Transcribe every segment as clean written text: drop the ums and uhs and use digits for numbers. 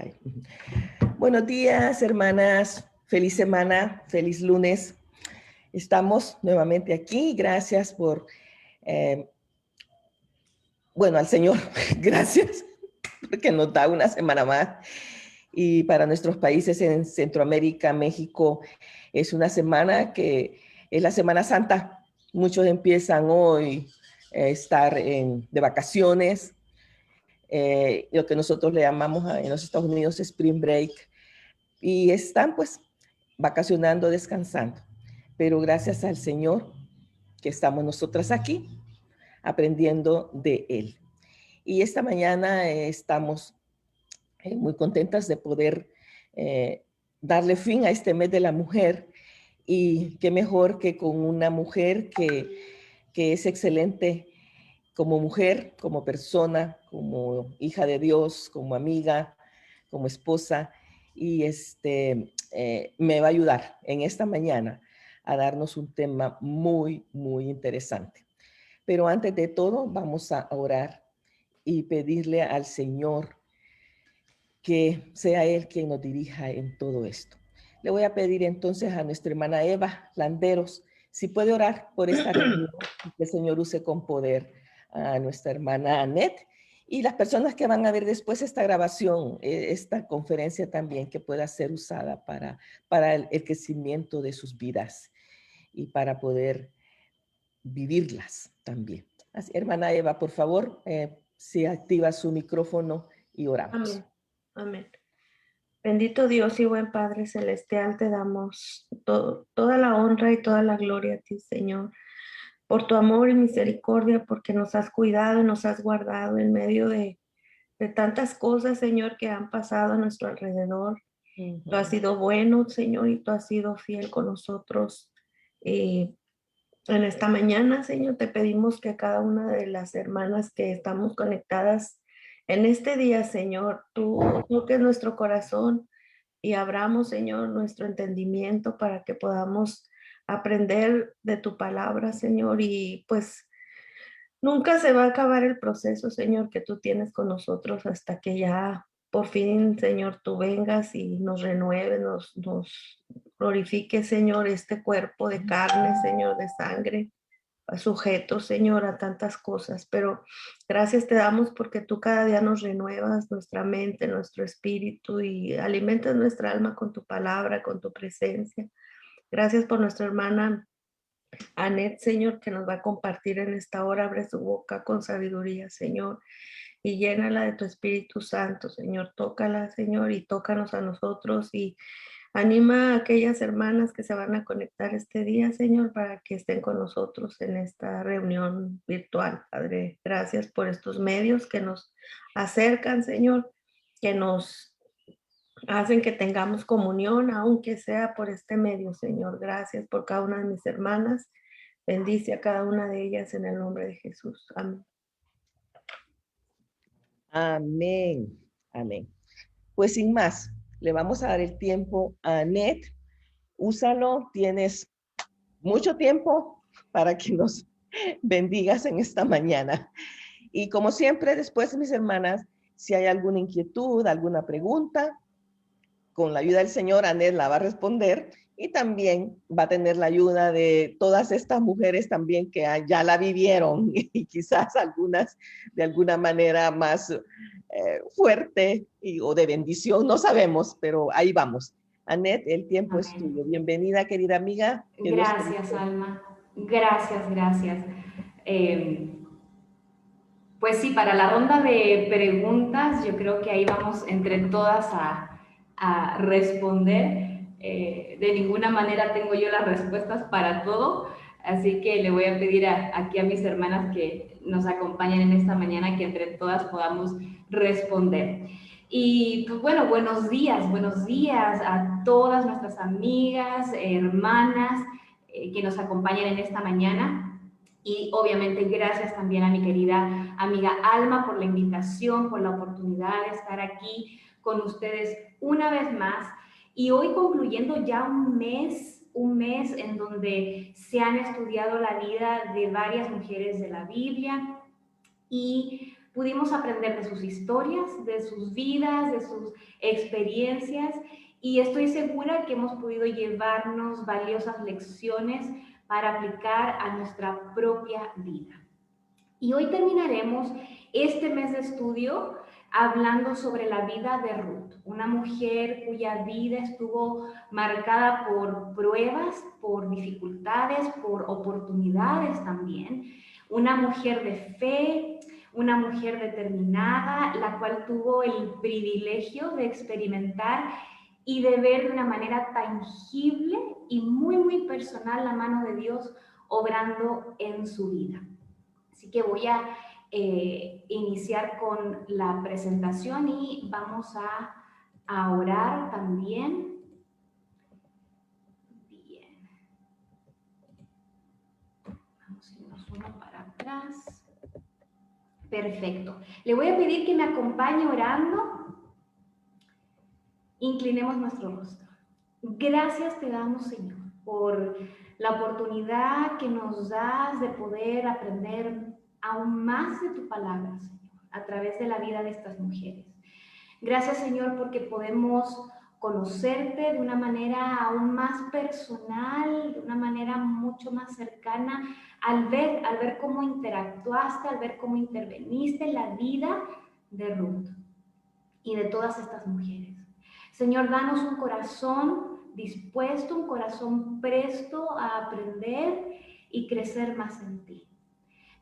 live. Buenos días, hermanas. Feliz semana, feliz lunes. Estamos nuevamente aquí. Gracias por, al Señor, gracias porque nos da una semana más. Y para nuestros países en Centroamérica, México, es una semana que es la Semana Santa. Muchos empiezan hoy a estar de vacaciones, lo que nosotros le llamamos en los Estados Unidos Spring Break, y están pues vacacionando, descansando. Pero gracias al Señor que estamos nosotras aquí aprendiendo de Él. Y esta mañana estamos muy contentas de poder darle fin a este mes de la mujer, y qué mejor que con una mujer que es excelente como mujer, como persona, como hija de Dios, como amiga, como esposa, y me va a ayudar en esta mañana a darnos un tema muy, muy interesante. Pero antes de todo, vamos a orar y pedirle al Señor que sea Él quien nos dirija en todo esto. Le voy a pedir entonces a nuestra hermana Eva Landeros si puede orar por esta reunión, que el Señor use con poder a nuestra hermana Annette y las personas que van a ver después esta grabación, esta conferencia también, que pueda ser usada para el crecimiento de sus vidas y para poder vivirlas también. Así, hermana Eva, por favor, si activa su micrófono y oramos. Amén. Amén. Bendito Dios y buen Padre Celestial, te damos toda la honra y toda la gloria a ti, Señor, por tu amor y misericordia, porque nos has cuidado y nos has guardado en medio de tantas cosas, Señor, que han pasado a nuestro alrededor. Tú has sido bueno, Señor, y tú has sido fiel con nosotros. En esta mañana, Señor, te pedimos que cada una de las hermanas que estamos conectadas en este día, Señor, tú toques nuestro corazón y abramos, Señor, nuestro entendimiento para que podamos aprender de tu palabra, Señor, y pues nunca se va a acabar el proceso, Señor, que tú tienes con nosotros hasta que ya por fin, Señor, tú vengas y nos renueves, nos glorifiques, Señor, este cuerpo de carne, Señor, de sangre, sujeto, Señor, a tantas cosas, pero gracias te damos porque tú cada día nos renuevas nuestra mente, nuestro espíritu y alimentas nuestra alma con tu palabra, con tu presencia. Gracias por nuestra hermana Annette, Señor, que nos va a compartir en esta hora. Abre su boca con sabiduría, Señor, y llénala de tu Espíritu Santo, Señor. Tócala, Señor, y tócanos a nosotros y anima a aquellas hermanas que se van a conectar este día, Señor, para que estén con nosotros en esta reunión virtual, Padre. Gracias por estos medios que nos acercan, Señor, que nos hacen que tengamos comunión, aunque sea por este medio, Señor. Gracias por cada una de mis hermanas. Bendice a cada una de ellas en el nombre de Jesús. Amén. Amén. Amén. Pues sin más, le vamos a dar el tiempo a Annette. Úsalo, tienes mucho tiempo para que nos bendigas en esta mañana. Y como siempre, después, mis hermanas, si hay alguna inquietud, alguna pregunta, con la ayuda del Señor, Annette la va a responder, y también va a tener la ayuda de todas estas mujeres también que ya la vivieron y quizás algunas de alguna manera más fuerte o de bendición, no sabemos, pero ahí vamos. Annette, el tiempo es tuyo. Bienvenida, querida amiga. Gracias, Alma. Gracias, gracias. Pues sí, para la ronda de preguntas, yo creo que ahí vamos entre todas a responder. De ninguna manera tengo yo las respuestas para todo, así que le voy a pedir aquí a mis hermanas que nos acompañen en esta mañana, que entre todas podamos responder. Y pues bueno, buenos días a todas nuestras amigas, hermanas que nos acompañan en esta mañana. Y obviamente gracias también a mi querida amiga Alma por la invitación, por la oportunidad de estar aquí con ustedes una vez más. Y hoy concluyendo ya un mes en donde se han estudiado la vida de varias mujeres de la Biblia. Y Pudimos aprender de sus historias, de sus vidas, de sus experiencias, y estoy segura que hemos podido llevarnos valiosas lecciones para aplicar a nuestra propia vida. Y hoy terminaremos este mes de estudio hablando sobre la vida de Ruth, una mujer cuya vida estuvo marcada por pruebas, por dificultades, por oportunidades también. Una mujer de fe, una mujer determinada, la cual tuvo el privilegio de experimentar y de ver de una manera tangible y muy, muy personal la mano de Dios obrando en su vida. Así que voy a iniciar con la presentación y vamos a orar también. Bien. Vamos a irnos uno para atrás. Perfecto. Le voy a pedir que me acompañe orando. Inclinemos nuestro rostro. Gracias te damos, Señor, por la oportunidad que nos das de poder aprender aún más de tu palabra, Señor, a través de la vida de estas mujeres. Gracias, Señor, porque podemos conocerte de una manera aún más personal, de una manera mucho más cercana, al ver cómo interactuaste, al ver cómo interveniste en la vida de Ruth y de todas estas mujeres. Señor, danos un corazón dispuesto, un corazón presto a aprender y crecer más en ti.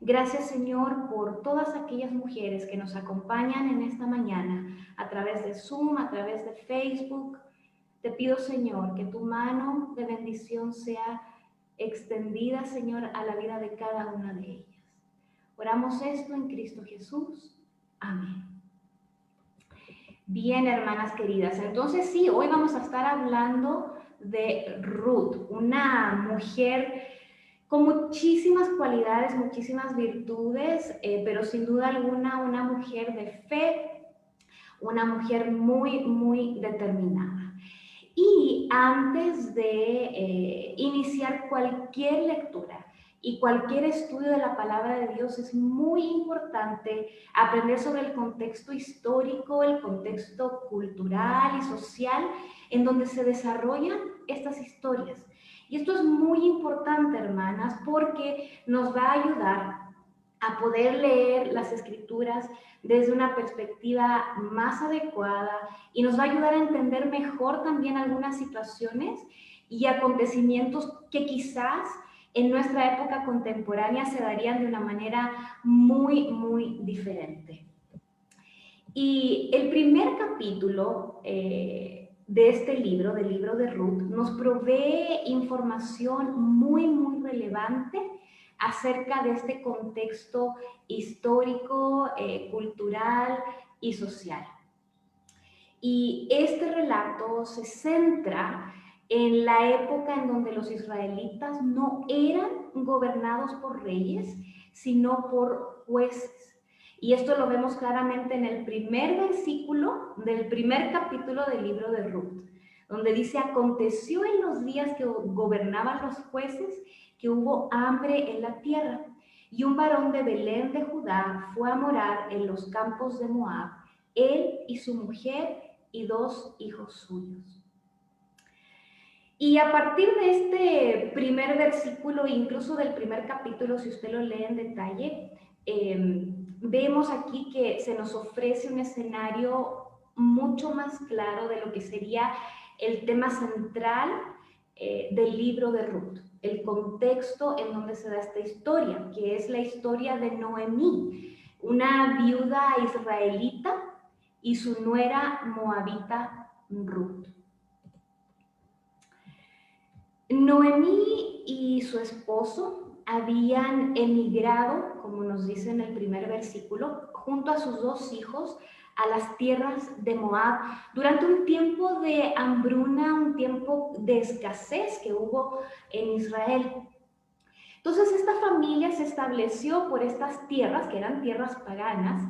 Gracias, Señor, por todas aquellas mujeres que nos acompañan en esta mañana a través de Zoom, a través de Facebook. Te pido, Señor, que tu mano de bendición sea extendida, Señor, a la vida de cada una de ellas. Oramos esto en Cristo Jesús. Amén. Bien, hermanas queridas, entonces sí, hoy vamos a estar hablando de Ruth, una mujer con muchísimas cualidades, muchísimas virtudes, pero sin duda alguna una mujer de fe, una mujer muy, muy determinada. Y antes de iniciar cualquier lectura y cualquier estudio de la palabra de Dios, es muy importante aprender sobre el contexto histórico, el contexto cultural y social en donde se desarrollan estas historias. Y esto es muy importante, hermanas, porque nos va a ayudar a poder leer las escrituras desde una perspectiva más adecuada y nos va a ayudar a entender mejor también algunas situaciones y acontecimientos que quizás en nuestra época contemporánea se darían de una manera muy, muy diferente. Y el primer capítulo de este libro, del libro de Ruth, nos provee información muy, muy relevante acerca de este contexto histórico, cultural y social. Y este relato se centra en la época en donde los israelitas no eran gobernados por reyes, sino por jueces. Y esto lo vemos claramente en el primer versículo del primer capítulo del libro de Ruth, donde dice: aconteció en los días que gobernaban los jueces que hubo hambre en la tierra, y un varón de Belén de Judá fue a morar en los campos de Moab, él y su mujer y 2 hijos suyos. Y a partir de este primer versículo, incluso del primer capítulo, si usted lo lee en detalle, vemos aquí que se nos ofrece un escenario mucho más claro de lo que sería el tema central del libro de Ruth, el contexto en donde se da esta historia, que es la historia de Noemí, una viuda israelita y su nuera moabita Ruth. Noemí y su esposo habían emigrado, como nos dice en el primer versículo, junto a sus 2 hijos a las tierras de Moab durante un tiempo de hambruna, un tiempo de escasez que hubo en Israel. Entonces esta familia se estableció por estas tierras, que eran tierras paganas,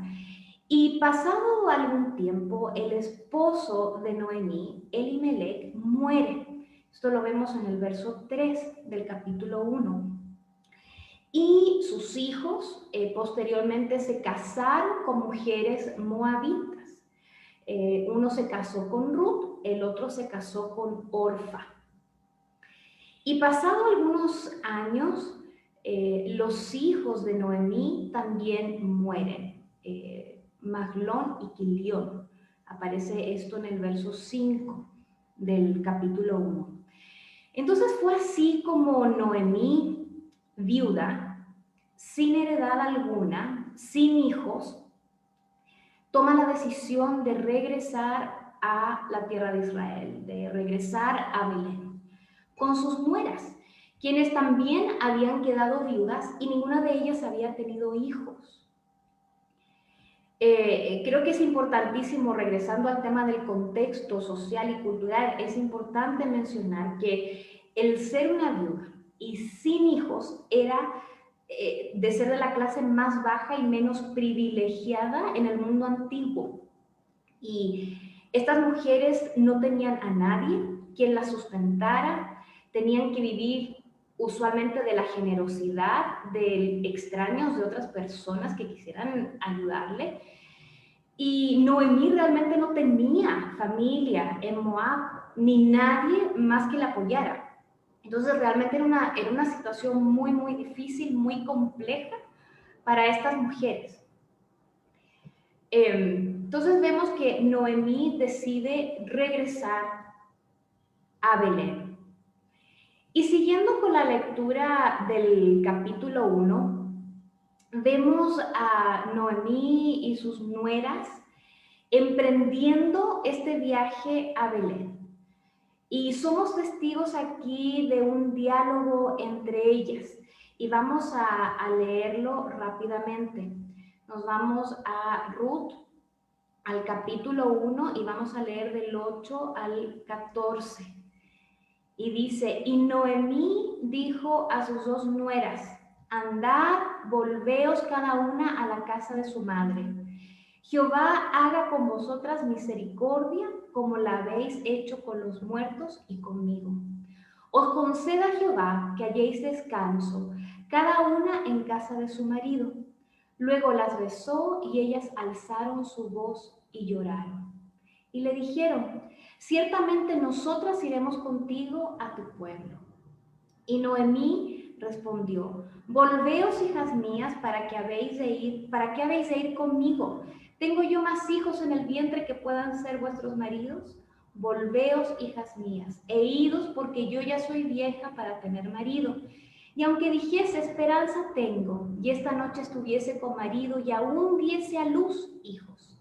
y pasado algún tiempo el esposo de Noemí, Elimelec, muere. Esto lo vemos en el verso 3 del capítulo 1. y sus hijos posteriormente se casaron con mujeres moabitas. Uno se casó con Ruth, el otro se casó con Orfa. Y pasado algunos años, los hijos de Noemí también mueren, Maglón y Quilión. Aparece esto en el verso 5 del capítulo 1. Entonces fue así como Noemí, viuda, sin heredad alguna, sin hijos, toma la decisión de regresar a la tierra de Israel, de regresar a Belén, con sus nueras, quienes también habían quedado viudas y ninguna de ellas había tenido hijos. Creo que es importantísimo, regresando al tema del contexto social y cultural, es importante mencionar que el ser una viuda y sin hijos era de ser de la clase más baja y menos privilegiada en el mundo antiguo. Y estas mujeres no tenían a nadie quien las sustentara, tenían que vivir usualmente de la generosidad de extraños, de otras personas que quisieran ayudarle. Y Noemí realmente no tenía familia en Moab, ni nadie más que la apoyara. Entonces realmente era una situación muy, muy difícil, muy compleja para estas mujeres. Entonces vemos que Noemí decide regresar a Belén. Y siguiendo con la lectura del capítulo 1, vemos a Noemí y sus nueras emprendiendo este viaje a Belén. Y somos testigos aquí de un diálogo entre ellas. Y vamos a leerlo rápidamente. Nos vamos a Ruth, al capítulo 1, y vamos a leer del 8 al 14. Y dice, y Noemí dijo a sus dos nueras, andad, volveos cada una a la casa de su madre. Jehová haga con vosotras misericordia, como la habéis hecho con los muertos y conmigo. Os conceda Jehová que halléis descanso, cada una en casa de su marido. Luego las besó y ellas alzaron su voz y lloraron. Y le dijeron, ciertamente nosotras iremos contigo a tu pueblo. Y Noemí respondió, volveos, hijas mías, ¿para qué habéis de ir conmigo? ¿Tengo yo más hijos en el vientre que puedan ser vuestros maridos? Volveos, hijas mías, e idos, porque yo ya soy vieja para tener marido. Y aunque dijese, esperanza tengo, y esta noche estuviese con marido, y aún diese a luz hijos,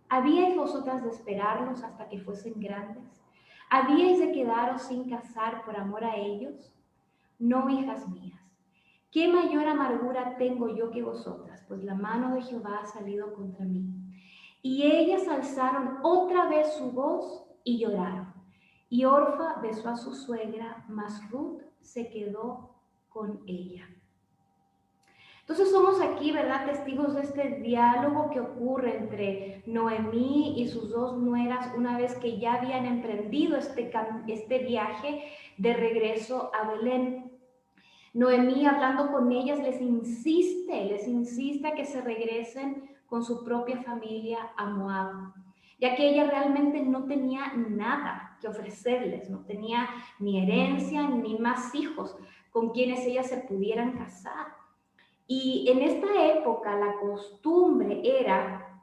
¿habíais vosotras de esperarlos hasta que fuesen grandes? ¿Habíais de quedaros sin casar por amor a ellos? No, hijas mías. ¿Qué mayor amargura tengo yo que vosotras? Pues la mano de Jehová ha salido contra mí. Y ellas alzaron otra vez su voz y lloraron. Y Orfa besó a su suegra, mas Ruth se quedó con ella. Entonces somos aquí, ¿verdad?, testigos de este diálogo que ocurre entre Noemí y sus dos nueras una vez que ya habían emprendido este viaje de regreso a Belén. Noemí, hablando con ellas, les insiste a que se regresen con su propia familia a Moab, ya que ella realmente no tenía nada que ofrecerles, no tenía ni herencia ni más hijos con quienes ellas se pudieran casar. Y en esta época la costumbre era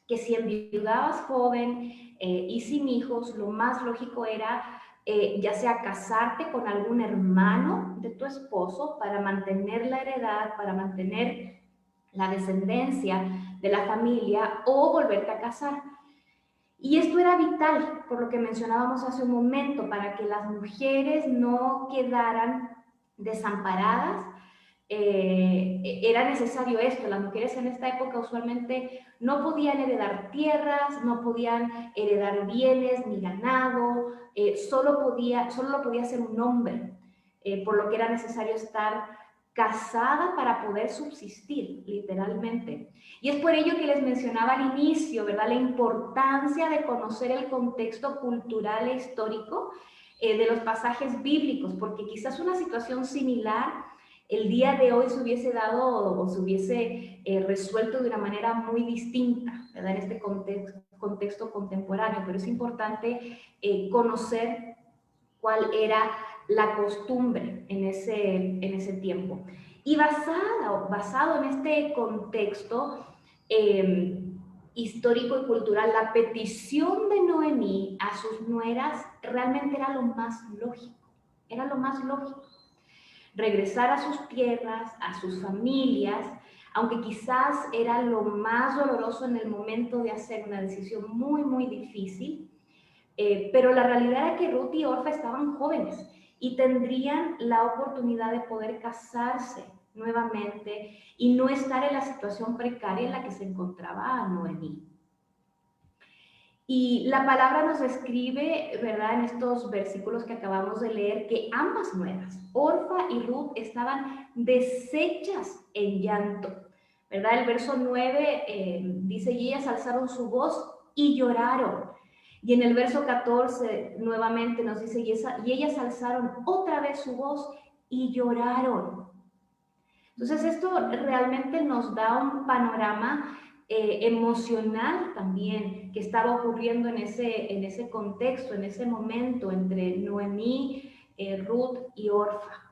que si enviudabas joven y sin hijos, lo más lógico era ya sea casarte con algún hermano de tu esposo para mantener la heredad, para mantener la descendencia de la familia, o volverte a casar. Y esto era vital, por lo que mencionábamos hace un momento, para que las mujeres no quedaran desamparadas. Era necesario esto. Las mujeres en esta época usualmente no podían heredar tierras, no podían heredar bienes ni ganado, solo lo podía hacer un hombre, por lo que era necesario estar casada para poder subsistir, literalmente. Y es por ello que les mencionaba al inicio, ¿verdad?, la importancia de conocer el contexto cultural e histórico de los pasajes bíblicos, porque quizás una situación similar el día de hoy se hubiese dado o se hubiese resuelto de una manera muy distinta, ¿verdad? En este contexto contemporáneo, pero es importante conocer cuál era la costumbre en ese tiempo. Y basado en este contexto histórico y cultural, la petición de Noemí a sus nueras realmente era lo más lógico, era lo más lógico. Regresar a sus tierras, a sus familias, aunque quizás era lo más doloroso en el momento de hacer una decisión muy, muy difícil, pero la realidad era que Ruth y Orfa estaban jóvenes y tendrían la oportunidad de poder casarse nuevamente y no estar en la situación precaria en la que se encontraba Noemí. Y la palabra nos describe, ¿verdad?, en estos versículos que acabamos de leer, que ambas nueras, Orfa y Ruth, estaban deshechas en llanto, ¿verdad? El verso 9 dice, y ellas alzaron su voz y lloraron. Y en el verso 14 nuevamente nos dice, y ellas alzaron otra vez su voz y lloraron. Entonces esto realmente nos da un panorama emocional también que estaba ocurriendo en ese contexto, en ese momento entre Noemí, Ruth y Orfa.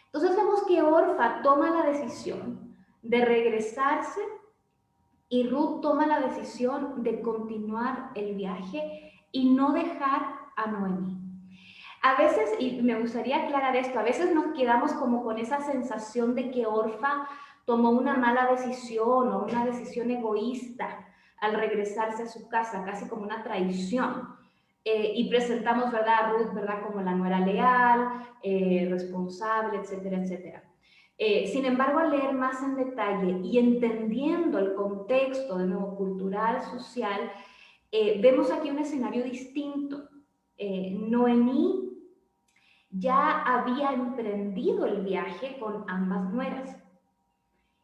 Entonces vemos que Orfa toma la decisión de regresarse y Ruth toma la decisión de continuar el viaje y no dejar a Noemí. A veces, y me gustaría aclarar esto, a veces nos quedamos como con esa sensación de que Orfa tomó una mala decisión o una decisión egoísta al regresarse a su casa, casi como una traición. Y presentamos, ¿verdad?, a Ruth, ¿verdad?, como la nuera leal, responsable, etcétera, etcétera. Sin embargo, al leer más en detalle y entendiendo el contexto de nuevo cultural, social, vemos aquí un escenario distinto. Noemí ya había emprendido el viaje con ambas nueras.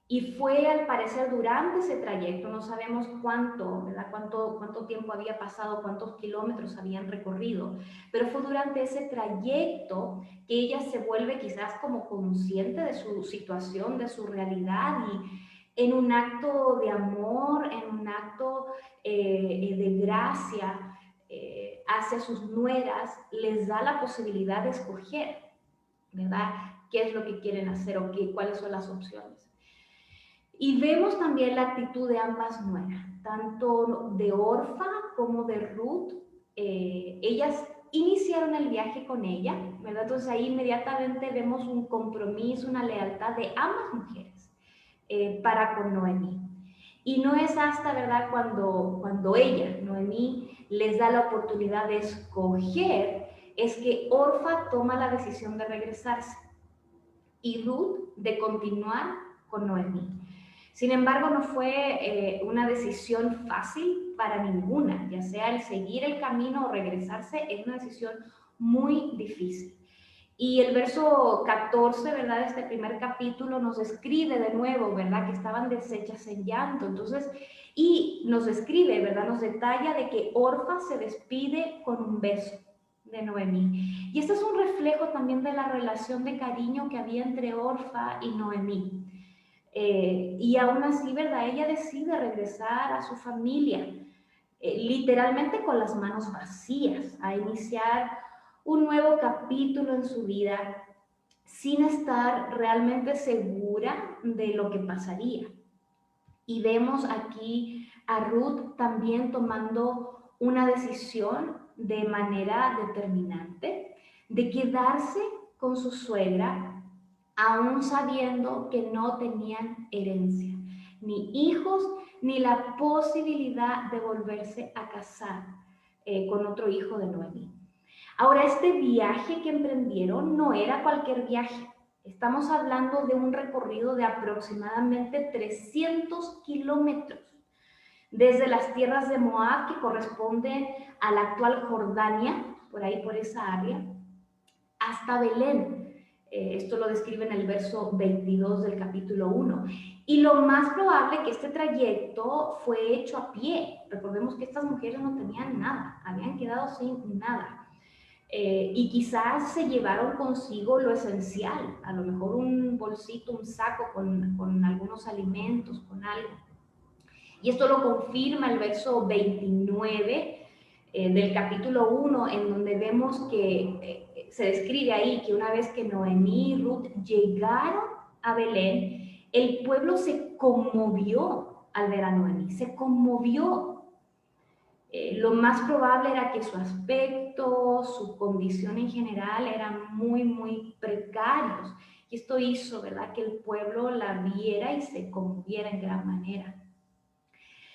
Y fue, al parecer, durante ese trayecto, no sabemos cuánto, ¿verdad?, cuánto tiempo había pasado, cuántos kilómetros habían recorrido, pero fue durante ese trayecto que ella se vuelve quizás como consciente de su situación, de su realidad, y en un acto de amor, en un acto de gracia hacia sus nueras, les da la posibilidad de escoger, ¿verdad?, qué es lo que quieren hacer o cuáles son las opciones. Y vemos también la actitud de ambas nueras, tanto de Orfa como de Ruth. Ellas iniciaron el viaje con ella, ¿verdad? Entonces ahí inmediatamente vemos un compromiso, una lealtad de ambas mujeres para con Noemí. Y no es hasta, ¿verdad?, cuando ella, Noemí, les da la oportunidad de escoger, es que Orfa toma la decisión de regresarse y Ruth de continuar con Noemí. Sin embargo, no fue una decisión fácil para ninguna, ya sea el seguir el camino o regresarse, es una decisión muy difícil. Y el verso 14, ¿verdad?, de este primer capítulo nos describe de nuevo, ¿verdad?, que estaban deshechas en llanto. Entonces, y nos describe, ¿verdad?, nos detalla de que Orfa se despide con un beso de Noemí. Y esto es un reflejo también de la relación de cariño que había entre Orfa y Noemí. Y aún así, ¿verdad?, ella decide regresar a su familia, literalmente con las manos vacías, a iniciar un nuevo capítulo en su vida sin estar realmente segura de lo que pasaría. Y vemos aquí a Ruth también tomando una decisión de manera determinante de quedarse con su suegra, aún sabiendo que no tenían herencia, ni hijos, ni la posibilidad de volverse a casar con otro hijo de Noemí. Ahora, este viaje que emprendieron no era cualquier viaje. Estamos hablando de un recorrido de aproximadamente 300 kilómetros, desde las tierras de Moab, que corresponden a la actual Jordania, por ahí, por esa área, hasta Belén. Esto lo describe en el verso 22 del capítulo 1. Y lo más probable es que este trayecto fue hecho a pie. Recordemos que estas mujeres no tenían nada, habían quedado sin nada. y quizás se llevaron consigo lo esencial, a lo mejor un bolsito, un saco con algunos alimentos, con algo. Y esto lo confirma el verso 29 del capítulo 1, en donde vemos que se describe ahí que una vez que Noemí y Ruth llegaron a Belén, el pueblo se conmovió al ver a Noemí, se conmovió. Lo más probable era que su aspecto, su condición en general eran muy, muy precarios. Y esto hizo, ¿verdad?, que el pueblo la viera y se conmoviera en gran manera.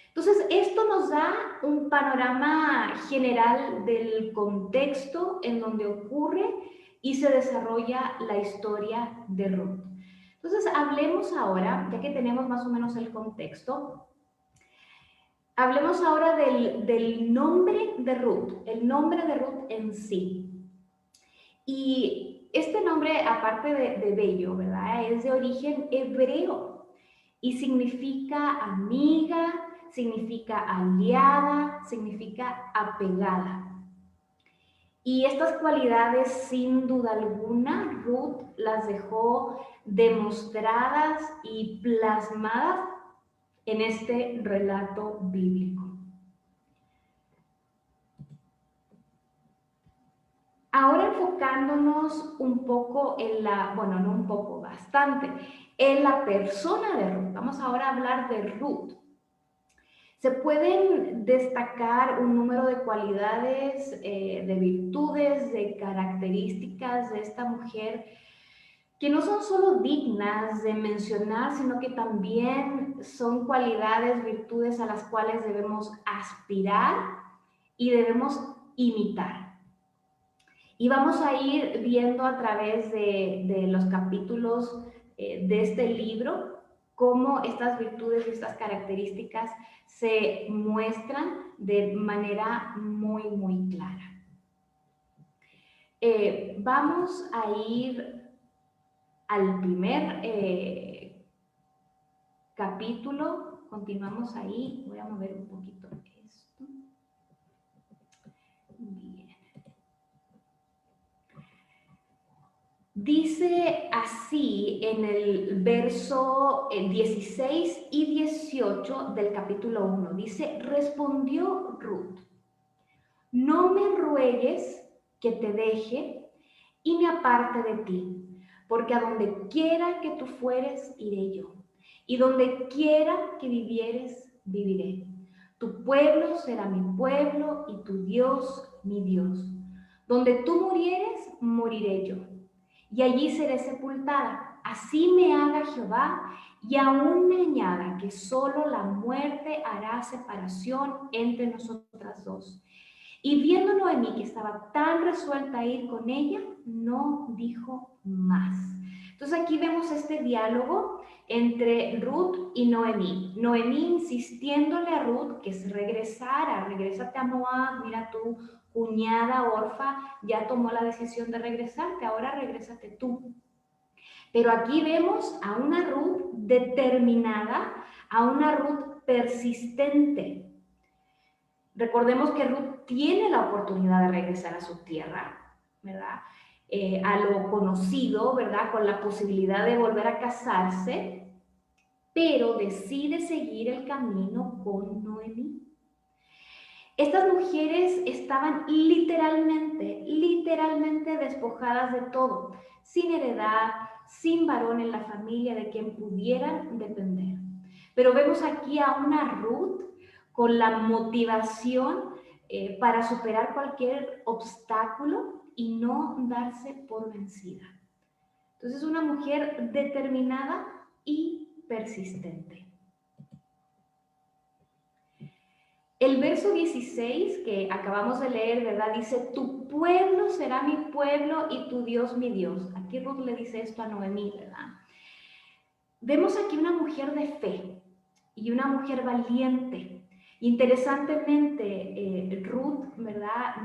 Entonces, esto nos da un panorama general del contexto en donde ocurre y se desarrolla la historia de Ruth. Entonces, hablemos ahora, ya que tenemos más o menos el contexto, hablemos ahora del nombre de Ruth, el nombre de Ruth en sí. Y este nombre, aparte de bello, ¿verdad?, es de origen hebreo y significa amiga, significa aliada, significa apegada. Y estas cualidades, sin duda alguna, Ruth las dejó demostradas y plasmadas en este relato bíblico. Ahora enfocándonos un poco en bueno, no un poco, bastante, en la persona de Ruth. Vamos ahora a hablar de Ruth. Se pueden destacar un número de cualidades, de virtudes, de características de esta mujer que no son solo dignas de mencionar, sino que también son cualidades, virtudes a las cuales debemos aspirar y debemos imitar. Y vamos a ir viendo a través de los capítulos de este libro cómo estas virtudes y estas características se muestran de manera muy, muy clara. Vamos a ir al primer capítulo, continuamos ahí, voy a mover un poquito esto. Bien. Dice así en el verso 16 y 18 del capítulo 1, dice, respondió Ruth, no me ruegues que te deje y me aparte de ti, porque a donde quiera que tú fueres, iré yo, y donde quiera que vivieres, viviré. Tu pueblo será mi pueblo y tu Dios mi Dios. Donde tú murieres, moriré yo, y allí seré sepultada. Así me haga Jehová, y aún me añada que solo la muerte hará separación entre nosotras dos. Y viendo Noemí que estaba tan resuelta a ir con ella, no dijo más. Entonces aquí vemos este diálogo entre Ruth y Noemí. Noemí insistiéndole a Ruth que se regresara, regrésate a Moab, mira tu cuñada Orfa ya tomó la decisión de regresarte, ahora regrésate tú. Pero aquí vemos a una Ruth determinada, a una Ruth persistente. Recordemos que Ruth tiene la oportunidad de regresar a su tierra, ¿verdad? A lo conocido, ¿verdad? Con la posibilidad de volver a casarse, pero decide seguir el camino con Noemí. Estas mujeres estaban literalmente despojadas de todo, sin heredad, sin varón en la familia de quien pudieran depender. Pero vemos aquí a una Ruth con la motivación para superar cualquier obstáculo y no darse por vencida. Entonces, una mujer determinada y persistente. El verso 16 que acabamos de leer, ¿verdad? Dice, tu pueblo será mi pueblo y tu Dios mi Dios. Aquí Ruth le dice esto a Noemí, ¿verdad? Vemos aquí una mujer de fe y una mujer valiente. Interesantemente, Ruth, ¿verdad?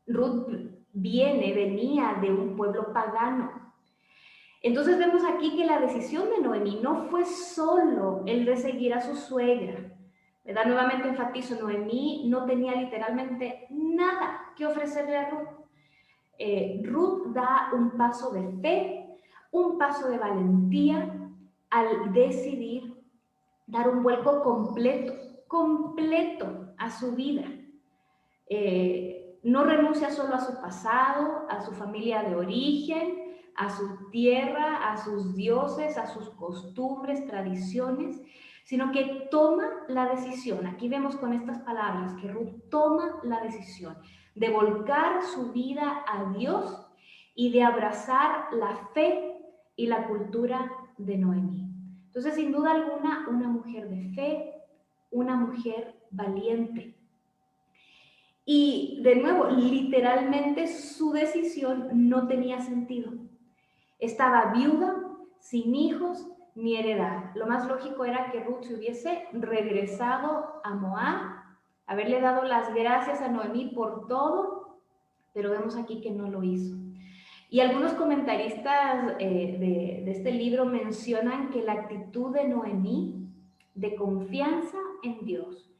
Ruth venía de un pueblo pagano. Entonces vemos aquí que la decisión de Noemí no fue solo el de seguir a su suegra, ¿verdad? Nuevamente enfatizo, Noemí no tenía literalmente nada que ofrecerle a Ruth. Ruth da un paso de fe, un paso de valentía al decidir dar un vuelco completo a su vida. No renuncia solo a su pasado, a su familia de origen, a su tierra, a sus dioses, a sus costumbres, tradiciones, sino que toma la decisión. Aquí vemos con estas palabras que Ruth toma la decisión de volcar su vida a Dios y de abrazar la fe y la cultura de Noemí. Entonces, sin duda alguna, una mujer de fe, una mujer valiente. Y de nuevo, literalmente su decisión no tenía sentido. Estaba viuda, sin hijos ni heredad. Lo más lógico era que Ruth se hubiese regresado a Moab, haberle dado las gracias a Noemí por todo, pero vemos aquí que no lo hizo. Y algunos comentaristas de este libro mencionan que la actitud de Noemí de confianza en Dios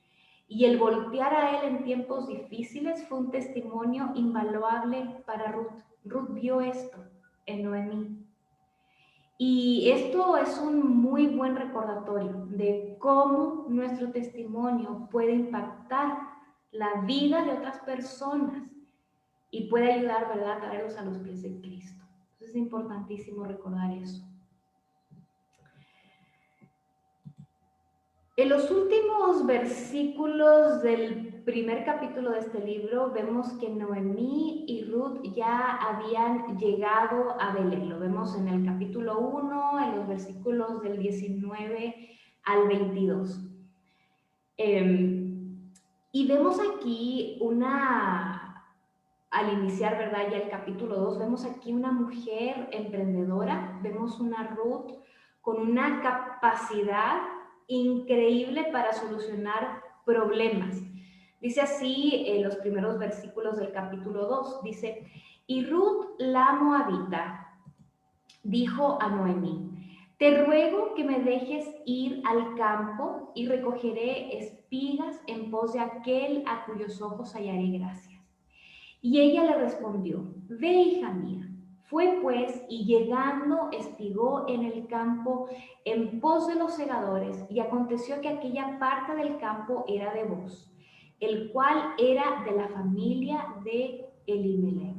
y el voltear a Él en tiempos difíciles fue un testimonio invaluable para Ruth. Ruth vio esto en Noemí. Y esto es un muy buen recordatorio de cómo nuestro testimonio puede impactar la vida de otras personas y puede ayudar, ¿verdad?, a traerlos a los pies de Cristo. Entonces es importantísimo recordar eso. En los últimos versículos del primer capítulo de este libro vemos que Noemí y Ruth ya habían llegado a Belén. Lo vemos en el capítulo 1, en los versículos del 19 al 22. Y vemos aquí al iniciar, ¿verdad?, ya el capítulo 2, vemos aquí una mujer emprendedora, vemos una Ruth con una capacidad increíble para solucionar problemas. Dice así en los primeros versículos del capítulo 2, dice, y Ruth la moabita dijo a Noemí, te ruego que me dejes ir al campo y recogeré espigas en pos de aquel a cuyos ojos hallaré gracias. Y ella le respondió, ve, hija mía. Fue pues, y llegando espigó en el campo en pos de los segadores, y aconteció que aquella parte del campo era de Booz, el cual era de la familia de Elimelech.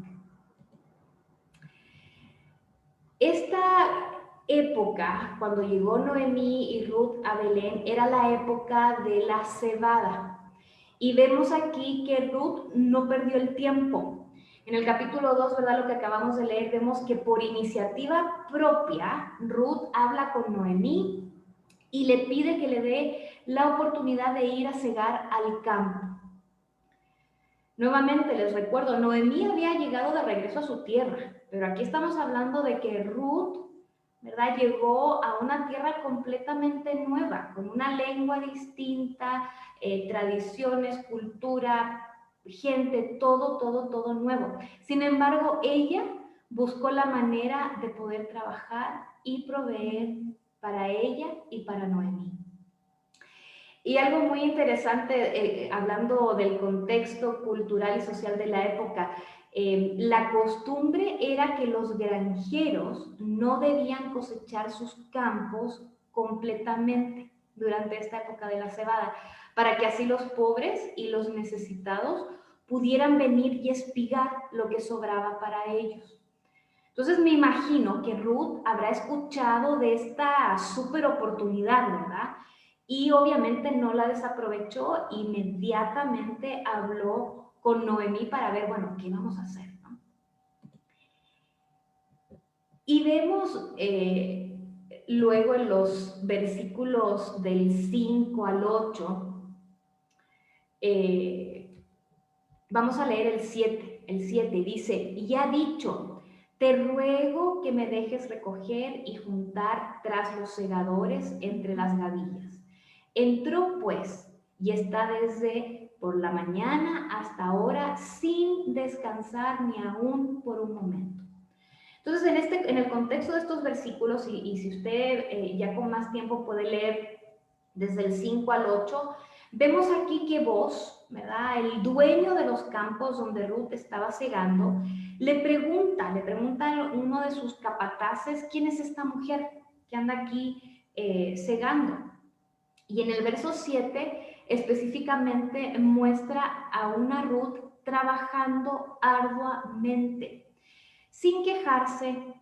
Esta época, cuando llegó Noemí y Ruth a Belén, era la época de la cebada. Y vemos aquí que Ruth no perdió el tiempo. En el capítulo 2, ¿verdad?, lo que acabamos de leer, vemos que por iniciativa propia, Ruth habla con Noemí y le pide que le dé la oportunidad de ir a cegar al campo. Nuevamente les recuerdo, Noemí había llegado de regreso a su tierra, pero aquí estamos hablando de que Ruth, ¿verdad?, llegó a una tierra completamente nueva, con una lengua distinta, tradiciones, cultura, gente, todo nuevo. Sin embargo, ella buscó la manera de poder trabajar y proveer para ella y para Noemí. Y algo muy interesante, hablando del contexto cultural y social de la época, la costumbre era que los granjeros no debían cosechar sus campos completamente durante esta época de la cebada, para que así los pobres y los necesitados pudieran venir y espigar lo que sobraba para ellos. Entonces me imagino que Ruth habrá escuchado de esta súper oportunidad, ¿verdad? Y obviamente no la desaprovechó, inmediatamente habló con Noemí para ver, bueno, ¿qué vamos a hacer?, ¿no? Y vemos luego en los versículos del 5 al 8, vamos a leer el 7 dice, y ha dicho, te ruego que me dejes recoger y juntar tras los segadores entre las gavillas. Entró pues, y está desde por la mañana hasta ahora sin descansar ni aún por un momento. Entonces, en el contexto de estos versículos, y si usted ya con más tiempo puede leer desde el 5 al 8, Vemos aquí que Boaz, ¿verdad?, el dueño de los campos donde Ruth estaba segando, le pregunta a uno de sus capataces, ¿quién es esta mujer que anda aquí segando? Y en el verso 7 específicamente muestra a una Ruth trabajando arduamente, sin quejarse,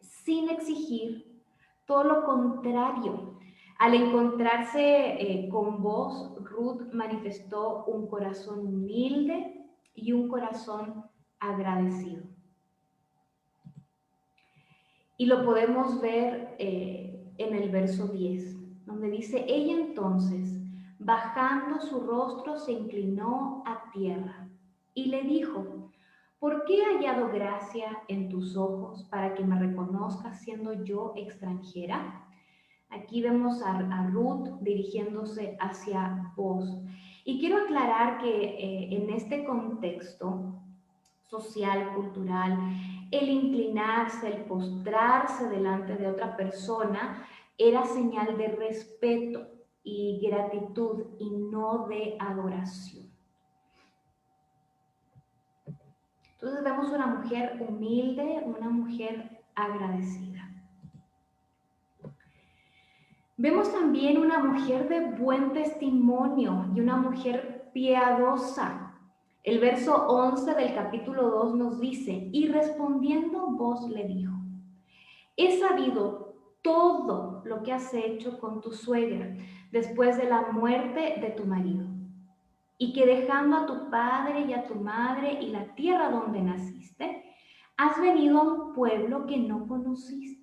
sin exigir, todo lo contrario. Al encontrarse con vos, Ruth manifestó un corazón humilde y un corazón agradecido. Y lo podemos ver en el verso 10, donde dice, ella entonces, bajando su rostro, se inclinó a tierra y le dijo, ¿por qué he hallado gracia en tus ojos para que me reconozcas siendo yo extranjera? Aquí vemos a Ruth dirigiéndose hacia vos. Y quiero aclarar que en este contexto social, cultural, el inclinarse, el postrarse delante de otra persona era señal de respeto y gratitud y no de adoración. Entonces vemos una mujer humilde, una mujer agradecida. Vemos también una mujer de buen testimonio y una mujer piadosa. El verso 11 del capítulo 2 nos dice, y respondiendo Boaz le dijo, he sabido todo lo que has hecho con tu suegra después de la muerte de tu marido, y que dejando a tu padre y a tu madre y la tierra donde naciste, has venido a un pueblo que no conociste.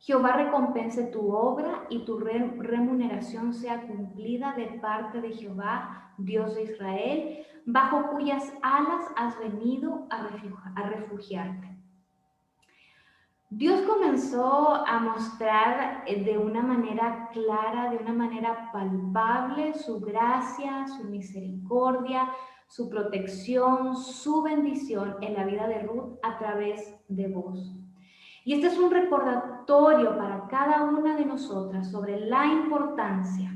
Jehová recompense tu obra y tu remuneración sea cumplida de parte de Jehová, Dios de Israel, bajo cuyas alas has venido a refugiarte. Dios comenzó a mostrar de una manera clara, de una manera palpable, su gracia, su misericordia, su protección, su bendición en la vida de Ruth a través de Boaz. Y este es un recordatorio para cada una de nosotras sobre la importancia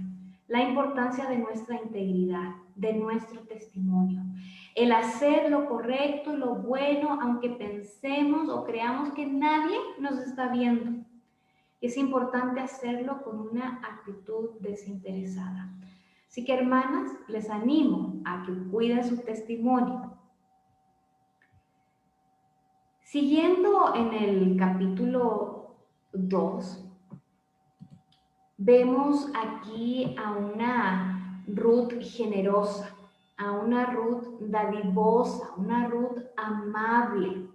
de nuestra integridad, de nuestro testimonio. El hacer lo correcto y lo bueno, aunque pensemos o creamos que nadie nos está viendo. Es importante hacerlo con una actitud desinteresada. Así que, hermanas, les animo a que cuiden su testimonio. Siguiendo en el capítulo 2, vemos aquí a una Ruth generosa, a una Ruth dadivosa, una Ruth amable.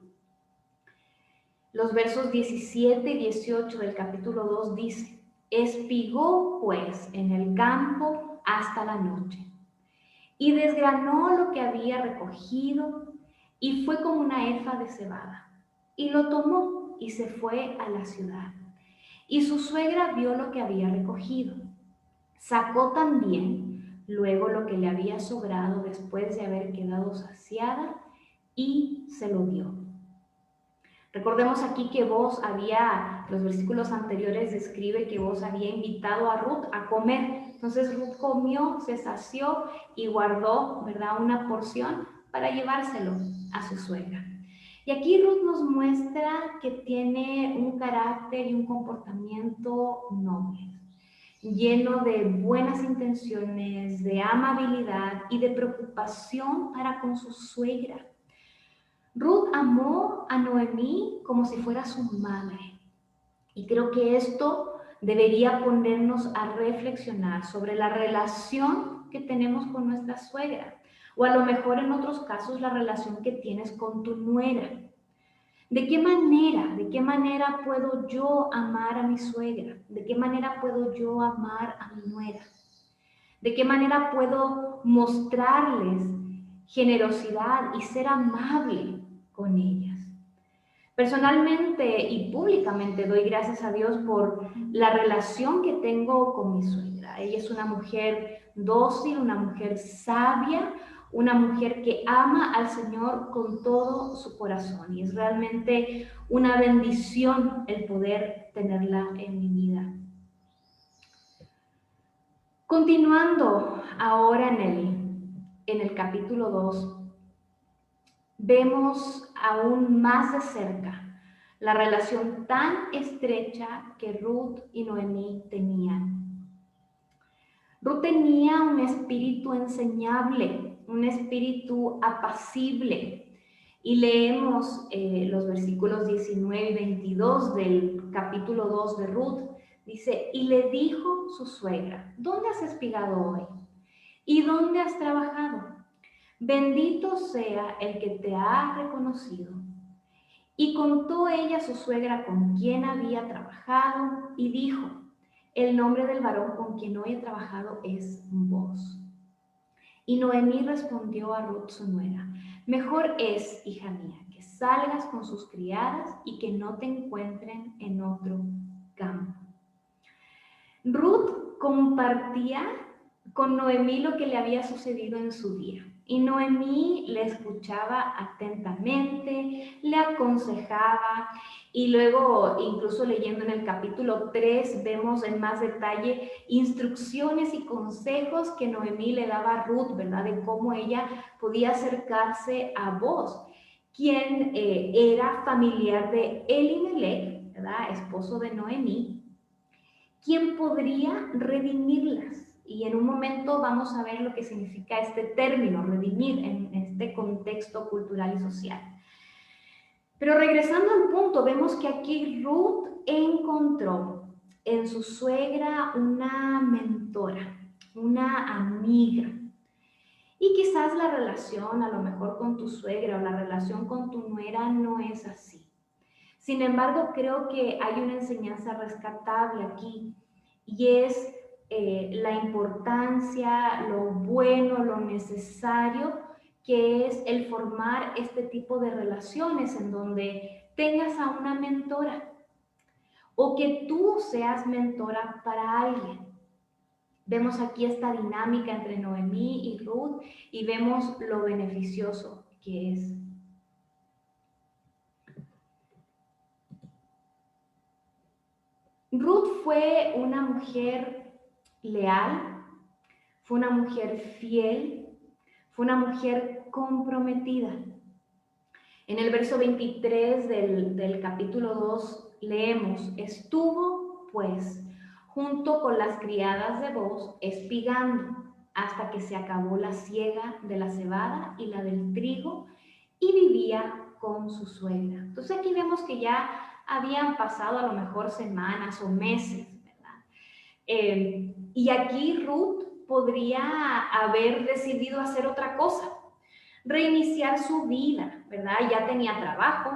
Los versos 17 y 18 del capítulo 2 dice, espigó pues en el campo hasta la noche y desgranó lo que había recogido y fue como una efa de cebada. Y lo tomó y se fue a la ciudad. Y su suegra vio lo que había recogido. Sacó también luego lo que le había sobrado después de haber quedado saciada y se lo dio. Recordemos aquí que los versículos anteriores describe que Boaz había invitado a Ruth a comer. Entonces Ruth comió, se sació y guardó, ¿verdad?, una porción para llevárselo a su suegra. Y aquí Ruth nos muestra que tiene un carácter y un comportamiento noble, lleno de buenas intenciones, de amabilidad y de preocupación para con su suegra. Ruth amó a Noemí como si fuera su madre. Y creo que esto debería ponernos a reflexionar sobre la relación que tenemos con nuestra suegra. O a lo mejor en otros casos la relación que tienes con tu nuera. ¿De qué manera puedo yo amar a mi suegra? ¿De qué manera puedo yo amar a mi nuera? ¿De qué manera puedo mostrarles generosidad y ser amable con ellas? Personalmente y públicamente doy gracias a Dios por la relación que tengo con mi suegra. Ella es una mujer dócil, una mujer sabia, una mujer que ama al Señor con todo su corazón. Y es realmente una bendición el poder tenerla en mi vida. Continuando ahora en el capítulo 2, vemos aún más de cerca la relación tan estrecha que Ruth y Noemí tenían. Ruth tenía un espíritu enseñable, un espíritu apacible. Y leemos los versículos 19 y 22 del capítulo 2 de Ruth. Dice, y le dijo su suegra, ¿dónde has espigado hoy? ¿Y dónde has trabajado? Bendito sea el que te ha reconocido. Y contó ella a su suegra con quien había trabajado y dijo, el nombre del varón con quien hoy he trabajado es Boaz. Y Noemí respondió a Ruth su nuera, mejor es, hija mía, que salgas con sus criadas y que no te encuentren en otro campo. Ruth compartía con Noemí lo que le había sucedido en su día. Y Noemí le escuchaba atentamente, le aconsejaba y luego, incluso leyendo en el capítulo 3, vemos en más detalle instrucciones y consejos que Noemí le daba a Ruth, ¿verdad? De cómo ella podía acercarse a Boaz, quien era familiar de Elimelech, ¿verdad? Esposo de Noemí, quien podría redimirlas. Y en un momento vamos a ver lo que significa este término, redimir, en este contexto cultural y social. Pero regresando al punto, vemos que aquí Ruth encontró en su suegra una mentora, una amiga. Y quizás la relación, a lo mejor con tu suegra o la relación con tu nuera no es así. Sin embargo, creo que hay una enseñanza rescatable aquí y es la importancia, lo bueno, lo necesario que es el formar este tipo de relaciones en donde tengas a una mentora o que tú seas mentora para alguien. Vemos aquí esta dinámica entre Noemí y Ruth y vemos lo beneficioso que es. Ruth fue una mujer leal, fue una mujer fiel, fue una mujer comprometida. En el verso 23 del capítulo 2 leemos, estuvo pues junto con las criadas de Boaz espigando hasta que se acabó la siega de la cebada y la del trigo y vivía con su suegra. Entonces aquí vemos que ya habían pasado a lo mejor semanas o meses, ¿verdad? Y aquí Ruth podría haber decidido hacer otra cosa, reiniciar su vida, ¿verdad? Ya tenía trabajo,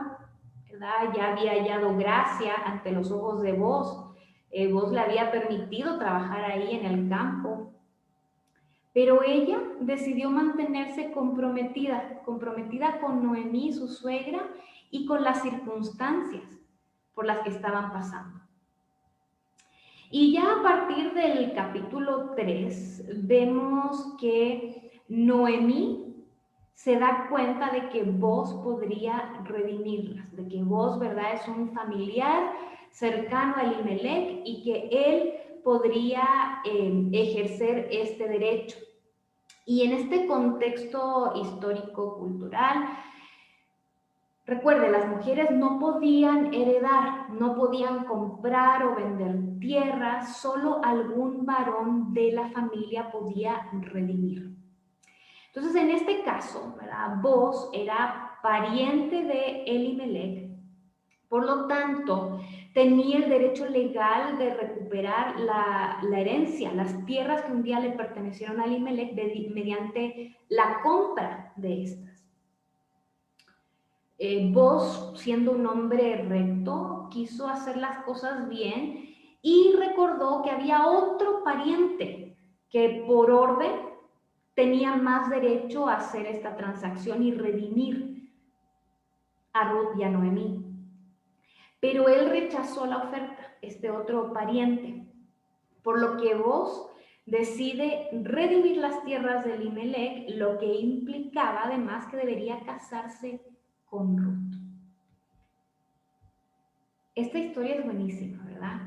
¿verdad? Ya había hallado gracia ante los ojos de Boaz. Boaz le había permitido trabajar ahí en el campo. Pero ella decidió mantenerse comprometida con Noemí, su suegra, y con las circunstancias por las que estaban pasando. Y ya a partir del capítulo 3 vemos que Noemí se da cuenta de que Boaz podría redimirlas, de que Boaz, ¿verdad?, es un familiar cercano a Elimelech y que él podría ejercer este derecho. Y en este contexto histórico-cultural, recuerde, las mujeres no podían heredar, no podían comprar o vender tierras, solo algún varón de la familia podía redimir. Entonces, en este caso, ¿verdad?, Boaz era pariente de Elimelech, por lo tanto, tenía el derecho legal de recuperar la herencia, las tierras que un día le pertenecieron a Elimelech mediante la compra de estas. Boaz, siendo un hombre recto, quiso hacer las cosas bien y recordó que había otro pariente que por orden tenía más derecho a hacer esta transacción y redimir a Ruth y a Noemí. Pero él rechazó la oferta, este otro pariente, por lo que Boaz decide redimir las tierras de Elimelech, lo que implicaba además que debería casarse con Ruth. Esta historia es buenísima, ¿verdad?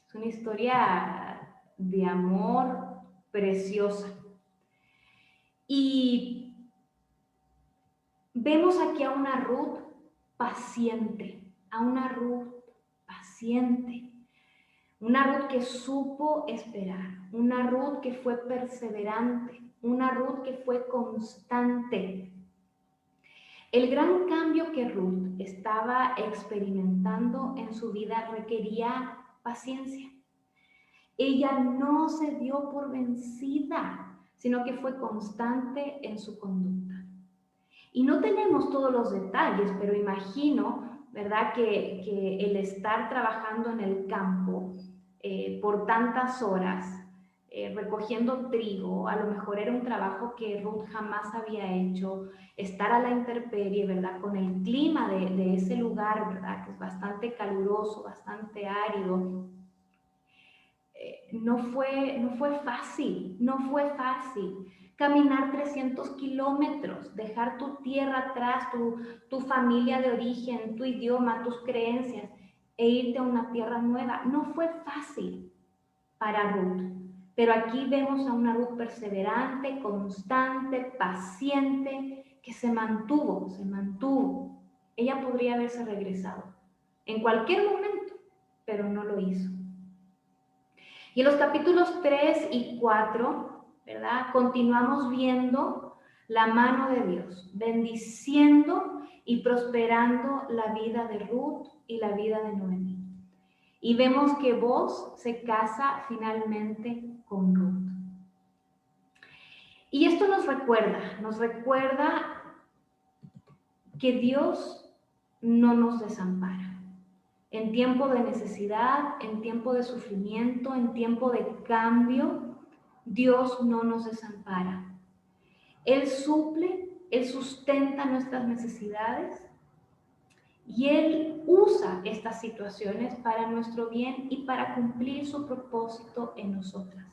Es una historia de amor preciosa. Y vemos aquí a una Ruth paciente, una Ruth que supo esperar, una Ruth que fue perseverante, una Ruth que fue constante. El gran cambio que Ruth estaba experimentando en su vida requería paciencia. Ella no se dio por vencida, sino que fue constante en su conducta. Y no tenemos todos los detalles, pero imagino, ¿verdad?, que el estar trabajando en el campo por tantas horas, recogiendo trigo, a lo mejor era un trabajo que Ruth jamás había hecho, estar a la intemperie, ¿verdad?, con el clima de ese lugar, ¿verdad?, que es bastante caluroso, bastante árido. No fue fácil. Caminar 300 kilómetros, dejar tu tierra atrás, tu familia de origen, tu idioma, tus creencias, e irte a una tierra nueva. No fue fácil para Ruth. Pero aquí vemos a una Ruth perseverante, constante, paciente, que se mantuvo. Ella podría haberse regresado en cualquier momento, pero no lo hizo. Y en los capítulos 3 y 4, ¿verdad?, continuamos viendo la mano de Dios, bendiciendo y prosperando la vida de Ruth y la vida de Noemí. Y vemos que Boaz se casa finalmente con Ruth. Y esto nos recuerda que Dios no nos desampara. En tiempo de necesidad, en tiempo de sufrimiento, en tiempo de cambio, Dios no nos desampara. Él suple, Él sustenta nuestras necesidades y Él usa estas situaciones para nuestro bien y para cumplir su propósito en nosotras.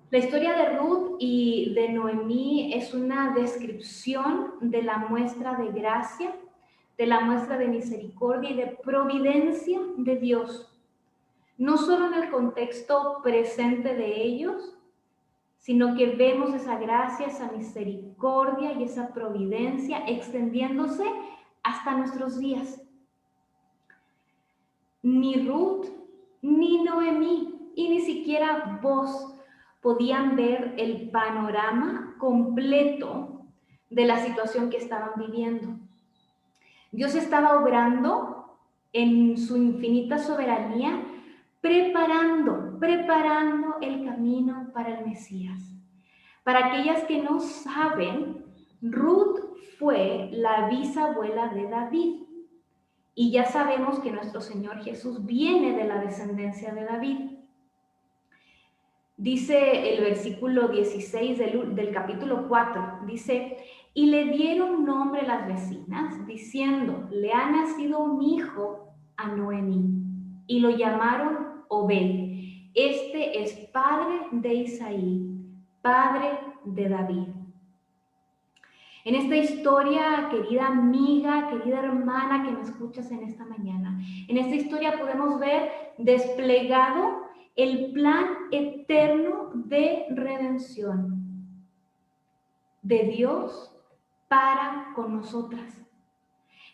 La historia de Ruth y de Noemí es una descripción de la muestra de gracia, de la muestra de misericordia y de providencia de Dios, no solo en el contexto presente de ellos, sino que vemos esa gracia, esa misericordia y esa providencia extendiéndose hasta nuestros días. Ni Ruth, ni Noemí, y ni siquiera Boaz podían ver el panorama completo de la situación que estaban viviendo. Dios estaba obrando en su infinita soberanía, preparando el camino para el Mesías. Para aquellas que no saben, Ruth fue la bisabuela de David. Y ya sabemos que nuestro Señor Jesús viene de la descendencia de David. Dice el versículo 16 del capítulo 4, dice: y le dieron nombre las vecinas, diciendo: le ha nacido un hijo a Noemí, y lo llamaron Obed. Este es padre de Isaí, padre de David. En esta historia, querida amiga, querida hermana que me escuchas en esta mañana, en esta historia podemos ver desplegado el plan eterno de redención de Dios para con nosotras.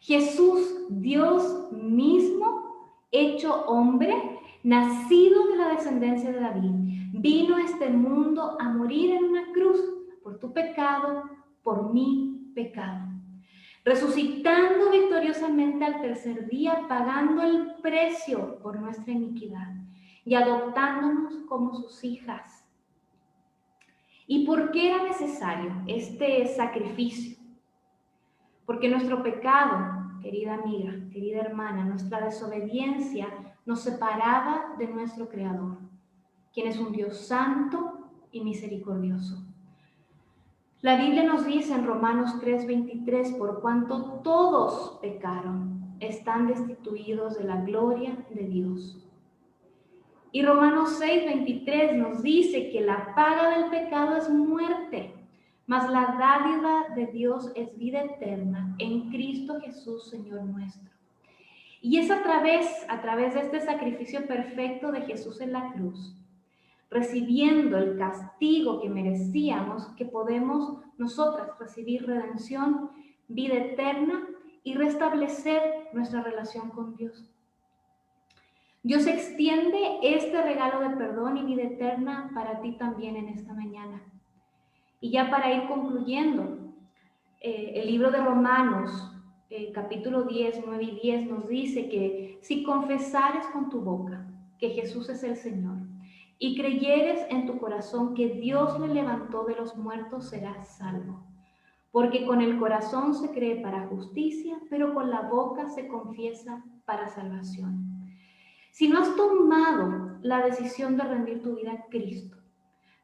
Jesús, Dios mismo, hecho hombre, nacido de la descendencia de David, vino a este mundo a morir en una cruz por tu pecado, por mi pecado, resucitando victoriosamente al tercer día, pagando el precio por nuestra iniquidad y adoptándonos como sus hijas. ¿Y por qué era necesario este sacrificio? Porque nuestro pecado, querida amiga, querida hermana, nuestra desobediencia nos separaba de nuestro Creador, quien es un Dios santo y misericordioso. La Biblia nos dice en Romanos 3:23, por cuanto todos pecaron, están destituidos de la gloria de Dios. Y Romanos 6:23 nos dice que la paga del pecado es muerte, mas la dádiva de Dios es vida eterna en Cristo Jesús, Señor nuestro. Y es a través de este sacrificio perfecto de Jesús en la cruz recibiendo el castigo que merecíamos, que podemos nosotras recibir redención, vida eterna y restablecer nuestra relación con Dios. Dios extiende este regalo de perdón y vida eterna para ti también en esta mañana. Y ya para ir concluyendo, el libro de Romanos, capítulo 10, 9 y 10 nos dice que si confesares con tu boca que Jesús es el Señor y creyeres en tu corazón que Dios le levantó de los muertos, serás salvo. Porque con el corazón se cree para justicia, pero con la boca se confiesa para salvación. Si no has tomado la decisión de rendir tu vida a Cristo,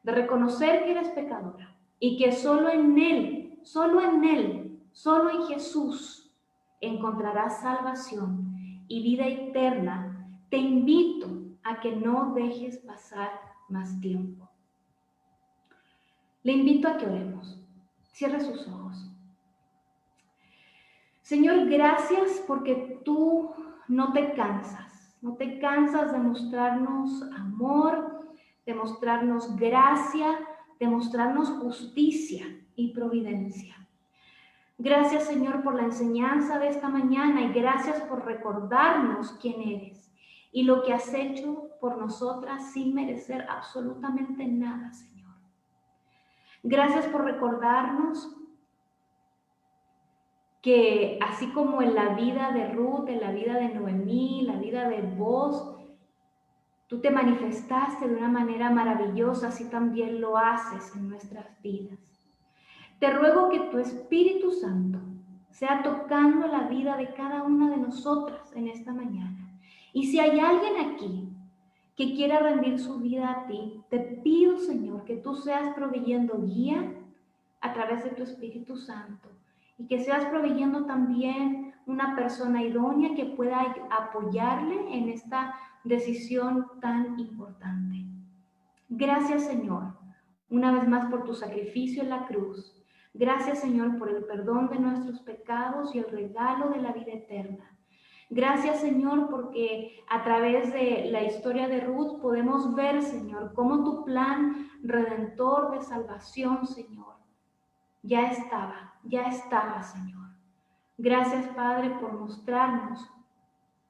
de reconocer que eres pecadora y que solo en Él, solo en Jesús encontrarás salvación y vida eterna, te invito a que no dejes pasar más tiempo. Le invito a que oremos. Cierre sus ojos. Señor, gracias porque tú no te cansas de mostrarnos amor, de mostrarnos gracia, de mostrarnos justicia y providencia. Gracias, Señor, por la enseñanza de esta mañana y gracias por recordarnos quién eres y lo que has hecho por nosotras sin merecer absolutamente nada, Señor. Gracias por recordarnos que así como en la vida de Ruth, en la vida de Noemí, la vida de Boaz, tú te manifestaste de una manera maravillosa, así también lo haces en nuestras vidas. Te ruego que tu Espíritu Santo sea tocando la vida de cada una de nosotras en esta mañana. Y si hay alguien aquí que quiera rendir su vida a ti, te pido, Señor, que tú seas proveyendo guía a través de tu Espíritu Santo y que seas proveyendo también una persona idónea que pueda apoyarle en esta decisión tan importante. Gracias, Señor, una vez más por tu sacrificio en la cruz. Gracias, Señor, por el perdón de nuestros pecados y el regalo de la vida eterna. Gracias, Señor, porque a través de la historia de Ruth podemos ver, Señor, cómo tu plan redentor de salvación, Señor, ya estaba, Señor. Gracias, Padre, por mostrarnos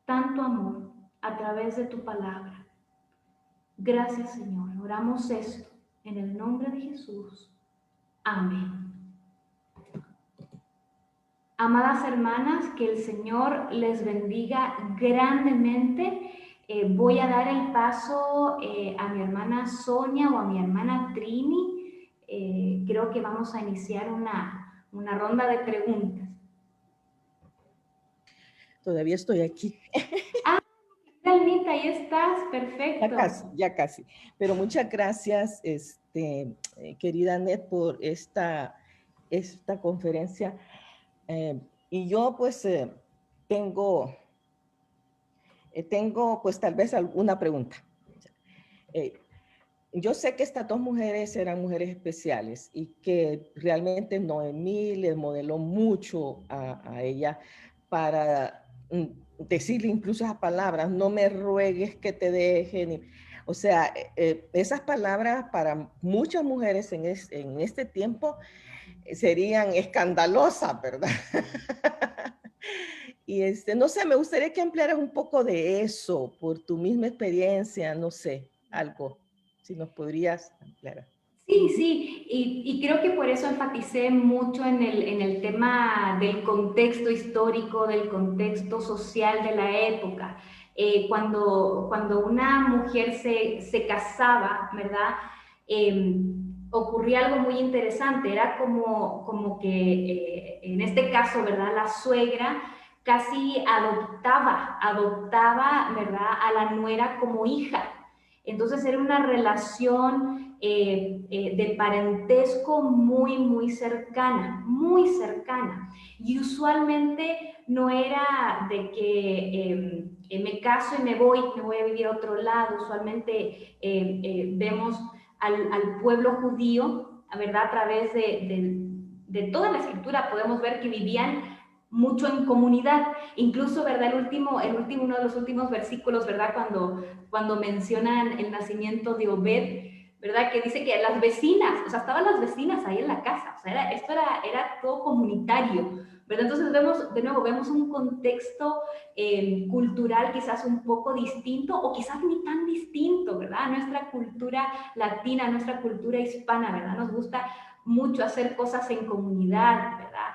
tanto amor a través de tu palabra. Gracias, Señor. Oramos esto en el nombre de Jesús. Amén. Amadas hermanas, que el Señor les bendiga grandemente. Voy a dar el paso a mi hermana Sonia o a mi hermana Trini. Creo que vamos a iniciar una ronda de preguntas. Todavía estoy aquí. Almita, ahí estás, perfecto. Ya casi. Pero muchas gracias, querida Annette, por esta conferencia. Y yo pues tengo pues tal vez alguna pregunta. Yo sé que estas dos mujeres eran mujeres especiales y que realmente Noemí les modeló mucho a ella para decirle incluso esas palabras: no me ruegues que te deje. O sea, esas palabras para muchas mujeres en este tiempo serían escandalosas, ¿verdad? Y no sé, me gustaría que ampliaras un poco de eso por tu misma experiencia, no sé, algo, si nos podrías ampliar. Sí, y creo que por eso enfaticé mucho en el tema del contexto histórico, del contexto social de la época. Cuando una mujer se casaba, ¿verdad? Ocurría algo muy interesante, era como que en este caso, ¿verdad? La suegra casi adoptaba, ¿verdad? A la nuera como hija. Entonces era una relación de parentesco muy cercana, muy cercana. Y usualmente no era de que me caso y me voy a vivir a otro lado. Usualmente vemos al pueblo judío, ¿verdad? A través de toda la escritura podemos ver que vivían mucho en comunidad, incluso, ¿verdad? Uno de los últimos versículos, ¿verdad? Cuando mencionan el nacimiento de Obed, ¿verdad? Que dice que las vecinas, o sea, estaban las vecinas ahí en la casa, o sea, esto era todo comunitario, ¿verdad? Entonces vemos, de nuevo, vemos un contexto cultural quizás un poco distinto o quizás ni tan distinto, ¿verdad? Nuestra cultura latina, nuestra cultura hispana, ¿verdad? Nos gusta mucho hacer cosas en comunidad, ¿verdad?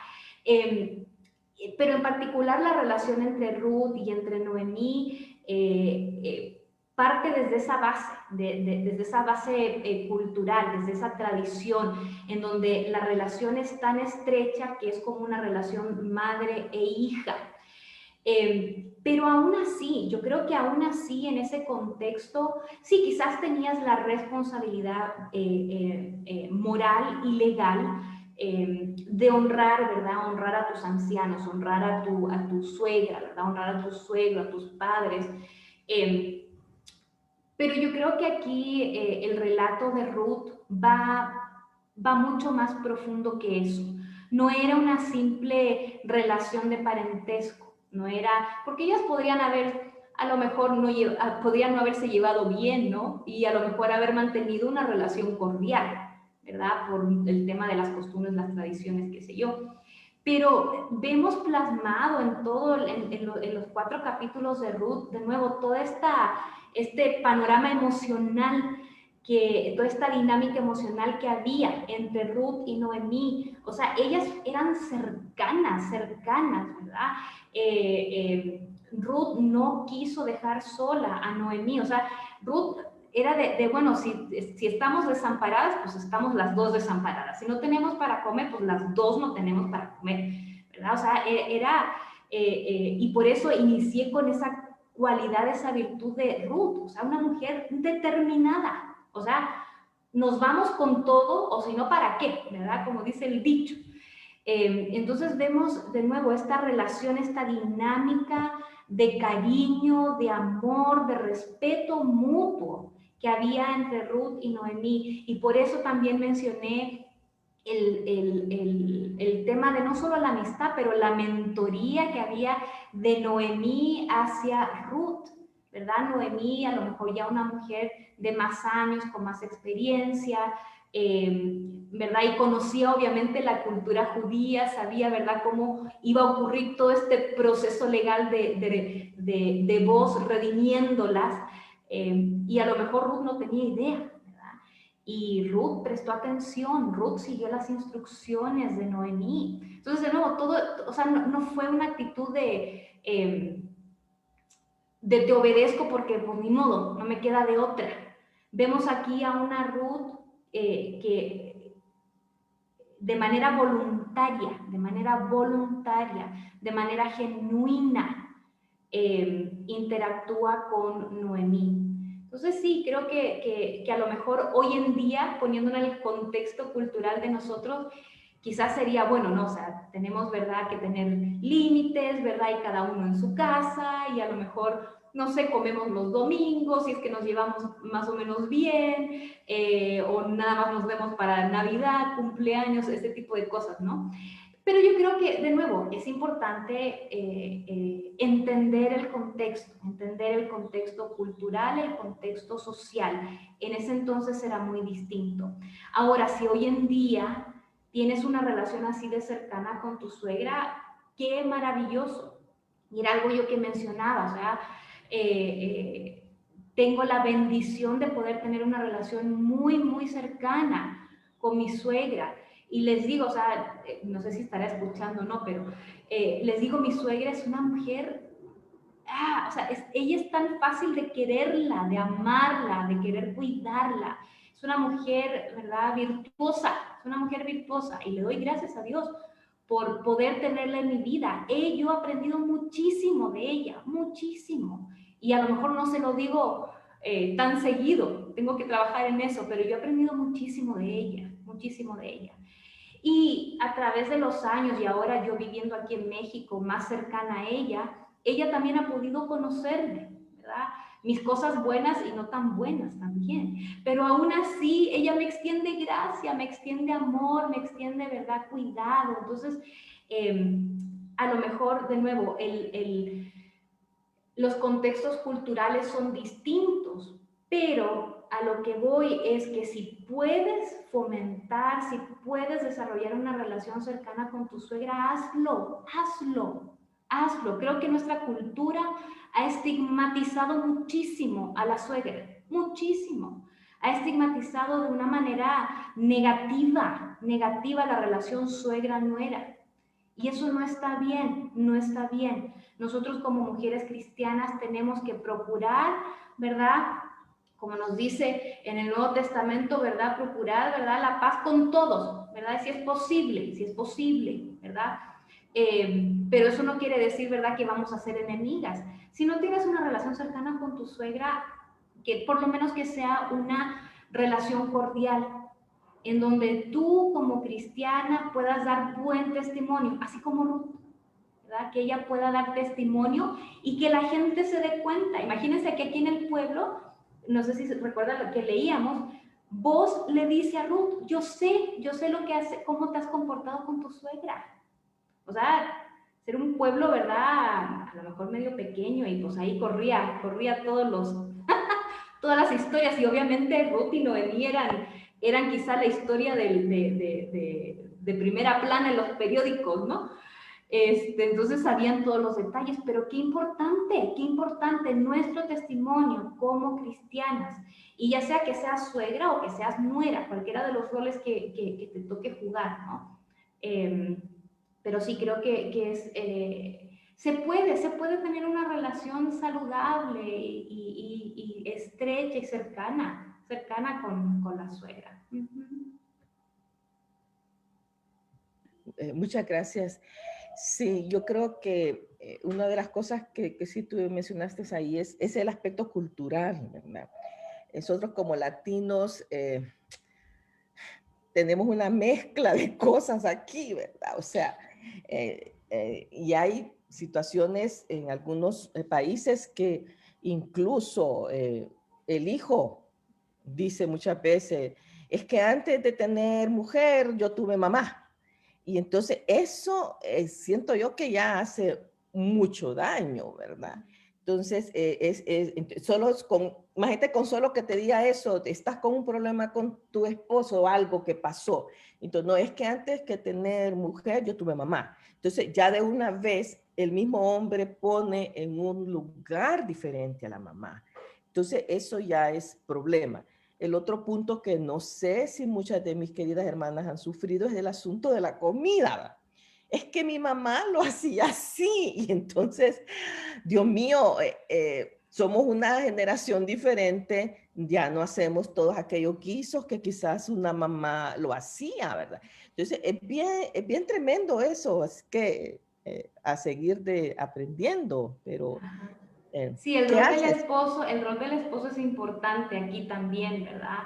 Pero en particular la relación entre Ruth y entre Noemí parte desde esa base, desde esa base cultural, desde esa tradición, en donde la relación es tan estrecha que es como una relación madre e hija. Pero aún así, yo creo que aún así en ese contexto, sí, quizás tenías la responsabilidad moral y legal de honrar, ¿verdad? Honrar a tus ancianos, honrar a tu suegra, ¿verdad? Honrar a tu suegro, a tus padres. Pero yo creo que aquí el relato de Ruth va mucho más profundo que eso. No era una simple relación de parentesco, no era, porque ellas podrían haber, a lo mejor podrían no haberse llevado bien, ¿no? Y a lo mejor haber mantenido una relación cordial, ¿verdad? Por el tema de las costumbres, las tradiciones, qué sé yo. Pero vemos plasmado en todo, en los 4 capítulos de Ruth, de nuevo, todo este panorama emocional, toda esta dinámica emocional que había entre Ruth y Noemí. O sea, ellas eran cercanas, ¿verdad? Ruth no quiso dejar sola a Noemí. O sea, Ruth era bueno, si estamos desamparadas, pues estamos las dos desamparadas. Si no tenemos para comer, pues las dos no tenemos para comer, ¿verdad? O sea, y por eso inicié con esa cualidad, esa virtud de Ruth, o sea, una mujer determinada. O sea, nos vamos con todo, o si no, ¿para qué? ¿Verdad? Como dice el dicho. Entonces vemos de nuevo esta relación, esta dinámica de cariño, de amor, de respeto mutuo que había entre Ruth y Noemí. Y por eso también mencioné el tema de no solo la amistad, pero la mentoría que había de Noemí hacia Ruth, ¿verdad? Noemí, a lo mejor ya una mujer de más años, con más experiencia, ¿verdad? Y conocía obviamente la cultura judía, sabía, ¿verdad?, cómo iba a ocurrir todo este proceso legal de Boaz redimiéndolas, y a lo mejor Ruth no tenía idea. Y Ruth prestó atención, Ruth siguió las instrucciones de Noemí. Entonces, de nuevo, todo, o sea, no fue una actitud de te obedezco porque, pues, ni modo, no me queda de otra. Vemos aquí a una Ruth que de manera voluntaria, de manera genuina, interactúa con Noemí. Entonces sí, creo que a lo mejor hoy en día, poniéndolo en el contexto cultural de nosotros, quizás sería, bueno, ¿no? O sea, tenemos, ¿verdad?, que tener límites, ¿verdad? Y cada uno en su casa, y a lo mejor, no sé, comemos los domingos, si es que nos llevamos más o menos bien, o nada más nos vemos para Navidad, cumpleaños, este tipo de cosas, ¿no? Pero yo creo que, de nuevo, es importante entender el contexto cultural, el contexto social. En ese entonces era muy distinto. Ahora, si hoy en día tienes una relación así de cercana con tu suegra, qué maravilloso. Y era algo yo que mencionaba, o sea, tengo la bendición de poder tener una relación muy, muy cercana con mi suegra. Y les digo, o sea, no sé si estará escuchando o no, pero les digo, mi suegra es una mujer, o sea, ella es tan fácil de quererla, de amarla, de querer cuidarla. Es una mujer, ¿verdad?, virtuosa, es una mujer virtuosa, y le doy gracias a Dios por poder tenerla en mi vida. Yo he aprendido muchísimo de ella, muchísimo. Y a lo mejor no se lo digo tan seguido, tengo que trabajar en eso, pero yo he aprendido muchísimo de ella, muchísimo de ella. Y a través de los años, y ahora yo viviendo aquí en México, más cercana a ella también ha podido conocerme, ¿verdad? Mis cosas buenas y no tan buenas también. Pero aún así, ella me extiende gracia, me extiende amor, me extiende, ¿verdad?, cuidado. Entonces, a lo mejor, de nuevo, los contextos culturales son distintos, pero a lo que voy es que si puedes fomentar, si puedes desarrollar una relación cercana con tu suegra, hazlo, hazlo, hazlo. Creo que nuestra cultura ha estigmatizado muchísimo a la suegra, muchísimo. Ha estigmatizado de una manera negativa, negativa la relación suegra-nuera. Y eso no está bien, no está bien. Nosotros como mujeres cristianas tenemos que procurar, ¿verdad? Como nos dice en el Nuevo Testamento, ¿verdad? Procurar, ¿verdad? La paz con todos, ¿verdad? Si es posible, ¿verdad? Pero eso no quiere decir, ¿verdad?, que vamos a ser enemigas. Si no tienes una relación cercana con tu suegra, que por lo menos que sea una relación cordial, en donde tú como cristiana puedas dar buen testimonio, así como Ruth, ¿verdad? Que ella pueda dar testimonio y que la gente se dé cuenta. Imagínense que aquí en el pueblo, no sé si se recuerdan lo que leíamos, vos le dice a Ruth, yo sé lo que hace, cómo te has comportado con tu suegra. O sea, ser un pueblo, ¿verdad? A lo mejor medio pequeño y pues ahí corría todas las historias y obviamente Ruth y Noemí eran quizá la historia de primera plana en los periódicos, ¿no? Entonces sabían todos los detalles, pero qué importante nuestro testimonio como cristianas, y ya sea que seas suegra o que seas nuera, cualquiera de los roles que te toque jugar, ¿no? Pero sí creo que es, se puede tener una relación saludable y estrecha y cercana con la suegra. Muchas gracias. Sí, yo creo que una de las cosas que sí tú mencionaste ahí es el aspecto cultural, ¿verdad? Nosotros como latinos tenemos una mezcla de cosas aquí, ¿verdad? O sea, y hay situaciones en algunos países que incluso el hijo dice muchas veces, es que antes de tener mujer yo tuve mamá. Y entonces eso siento yo que ya hace mucho daño, ¿verdad? Entonces, imagínate con solo que te diga eso, estás con un problema con tu esposo o algo que pasó. Entonces, no es que antes que tener mujer yo tuve mamá. Entonces, ya de una vez el mismo hombre pone en un lugar diferente a la mamá. Entonces, eso ya es problema. El otro punto que no sé si muchas de mis queridas hermanas han sufrido es el asunto de la comida. Es que mi mamá lo hacía así y entonces, Dios mío, somos una generación diferente, ya no hacemos todos aquellos guisos que quizás una mamá lo hacía, ¿verdad? Entonces, es bien tremendo eso, es que a seguir aprendiendo, pero Sí, el ¿qué rol del haces? esposo, el rol del esposo es importante aquí también, ¿verdad?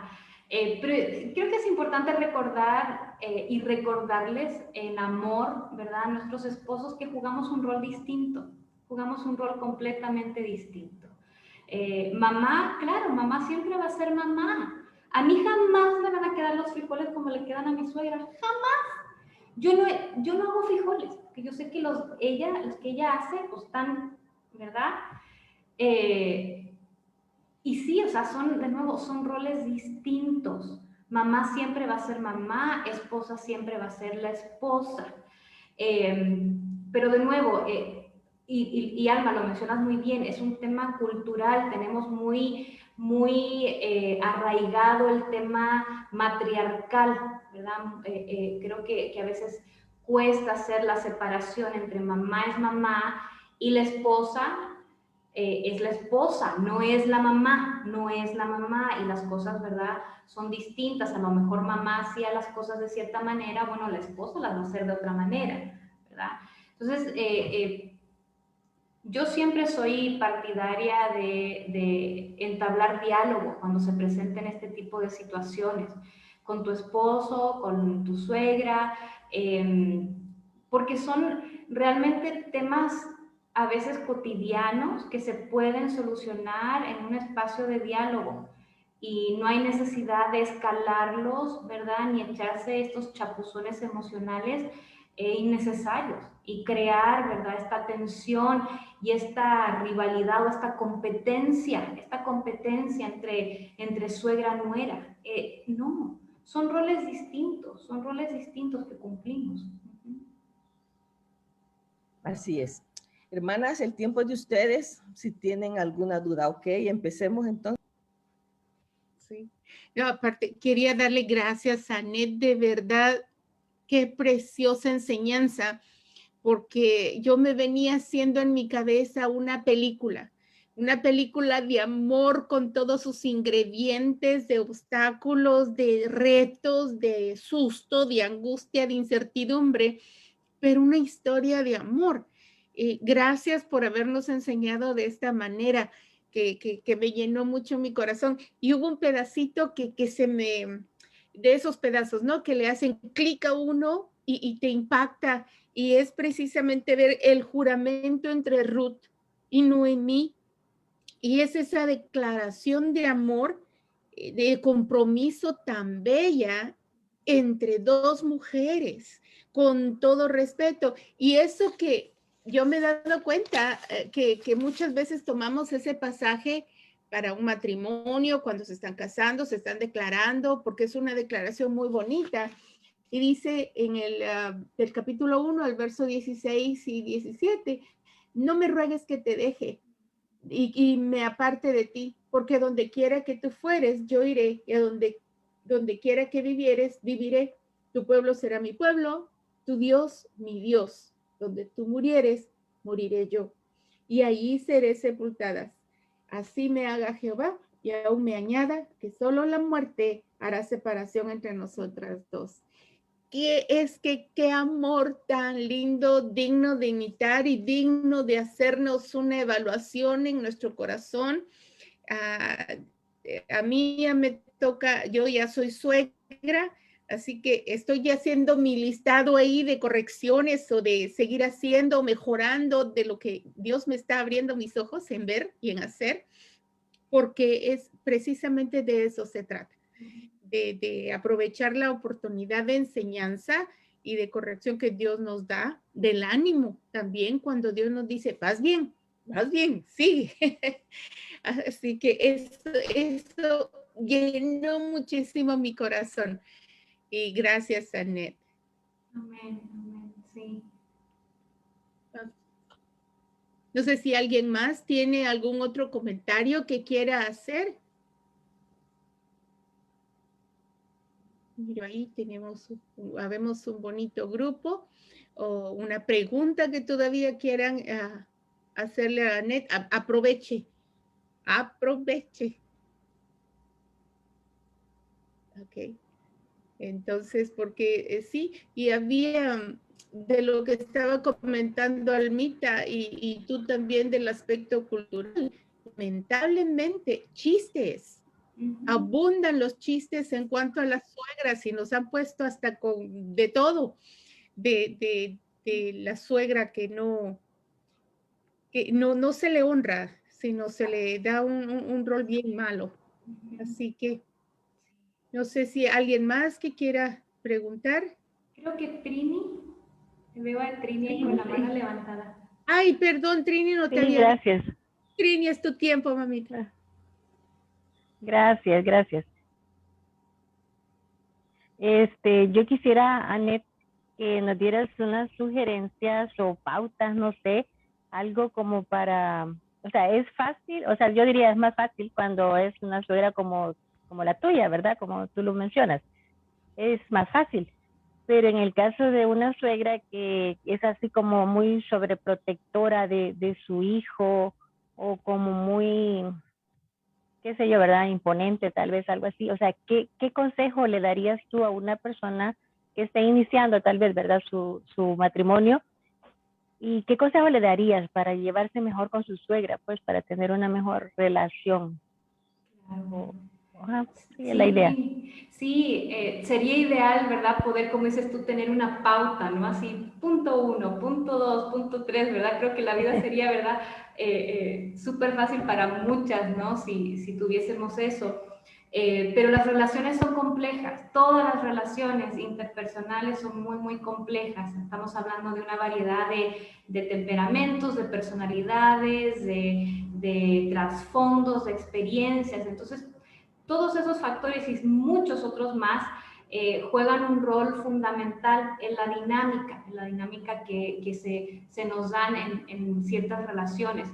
Pero creo que es importante recordar y recordarles en amor, ¿verdad? A nuestros esposos que jugamos un rol distinto, jugamos un rol completamente distinto. Mamá, claro, mamá siempre va a ser mamá. A mí jamás me van a quedar los frijoles como le quedan a mi suegra, jamás. Yo no hago frijoles, porque yo sé que los que ella hace, pues están, ¿verdad? Y sí, o sea, de nuevo, son roles distintos. Mamá siempre va a ser mamá, esposa siempre va a ser la esposa. Pero de nuevo, y Alma, lo mencionas muy bien, es un tema cultural, tenemos muy arraigado el tema matriarcal, ¿verdad? Creo que a veces cuesta hacer la separación entre mamá es mamá y la esposa es la esposa, no es la mamá, no es la mamá, y las cosas, ¿verdad?, son distintas. A lo mejor mamá hacía las cosas de cierta manera, bueno, la esposa las va a hacer de otra manera, ¿verdad? Entonces, yo siempre soy partidaria de entablar diálogo cuando se presenten este tipo de situaciones, con tu esposo, con tu suegra, porque son realmente temas a veces cotidianos que se pueden solucionar en un espacio de diálogo y no hay necesidad de escalarlos, ¿verdad? Ni echarse estos chapuzones emocionales innecesarios y crear, ¿verdad?, esta tensión y esta rivalidad o esta competencia entre suegra y nuera. No, son roles distintos que cumplimos. Así es. Hermanas, el tiempo es de ustedes. Si tienen alguna duda, ok, empecemos entonces. Sí. No, aparte, quería darle gracias a Anet, de verdad, qué preciosa enseñanza, porque yo me venía haciendo en mi cabeza una película de amor con todos sus ingredientes, de obstáculos, de retos, de susto, de angustia, de incertidumbre, pero una historia de amor. Gracias por habernos enseñado de esta manera, que me llenó mucho mi corazón. Y hubo un pedacito que se me, de esos pedazos, ¿no? Que le hacen clic a uno y te impacta. Y es precisamente ver el juramento entre Ruth y Noemí. Y es esa declaración de amor, de compromiso tan bella entre dos mujeres, con todo respeto. Y eso que yo me he dado cuenta, que muchas veces tomamos ese pasaje para un matrimonio, cuando se están casando, se están declarando, porque es una declaración muy bonita. Y dice en del capítulo 1 al verso 16 y 17, no me ruegues que te deje y me aparte de ti, porque donde quiera que tú fueres, yo iré, y donde quiera que vivieres, viviré. Tu pueblo será mi pueblo, tu Dios, mi Dios. Donde tú murieres, moriré yo. Y allí seré sepultada. Así me haga Jehová, y aún me añada que solo la muerte hará separación entre nosotras dos. Qué amor tan lindo, digno de imitar y digno de hacernos una evaluación en nuestro corazón. A mí ya me toca, yo ya soy suegra, así que estoy ya haciendo mi listado ahí de correcciones o de seguir haciendo, mejorando de lo que Dios me está abriendo mis ojos en ver y en hacer, porque es precisamente de eso se trata. De aprovechar la oportunidad de enseñanza y de corrección que Dios nos da, del ánimo también cuando Dios nos dice, vas bien, sigue. Así que eso llenó muchísimo mi corazón. Y gracias, Anet. Amén, amén, sí. No sé si alguien más tiene algún otro comentario que quiera hacer. Mira, ahí habemos un bonito grupo, o una pregunta que todavía quieran hacerle a Anet. Aproveche. Ok. Entonces, porque sí, y había de lo que estaba comentando Almita y tú también del aspecto cultural, lamentablemente, chistes. Abundan los chistes en cuanto a las suegras y nos han puesto hasta con de todo, de la suegra que no se le honra, sino se le da un rol bien malo. Así que no sé si alguien más que quiera preguntar. Creo que Trini, veo a Trini ahí con la mano levantada. Ay, perdón, Trini, no te había... Gracias. Trini, es tu tiempo, mamita. Gracias. Yo quisiera, Anet, que nos dieras unas sugerencias o pautas, no sé, algo como para, o sea, es fácil, o sea, yo diría es más fácil cuando es una suegra como la tuya, ¿verdad? Como tú lo mencionas. Es más fácil. Pero en el caso de una suegra que es así como muy sobreprotectora de su hijo, o como muy, qué sé yo, ¿verdad? Imponente, tal vez algo así. O sea, ¿qué consejo le darías tú a una persona que está iniciando tal vez, ¿verdad? Su matrimonio? ¿Y qué consejo le darías para llevarse mejor con su suegra, pues para tener una mejor relación? Claro. Sí, la idea. Sí, sería ideal, ¿verdad? Poder, como dices tú, tener una pauta, ¿no? Así, punto 1, punto 2, punto 3, ¿verdad? Creo que la vida sería, ¿verdad? Súper fácil para muchas, ¿no? Si tuviésemos eso. Pero las relaciones son complejas, todas las relaciones interpersonales son muy, muy complejas. Estamos hablando de una variedad de temperamentos, de personalidades, de trasfondos, de experiencias. Entonces, todos esos factores y muchos otros más juegan un rol fundamental en la dinámica que se nos dan en ciertas relaciones.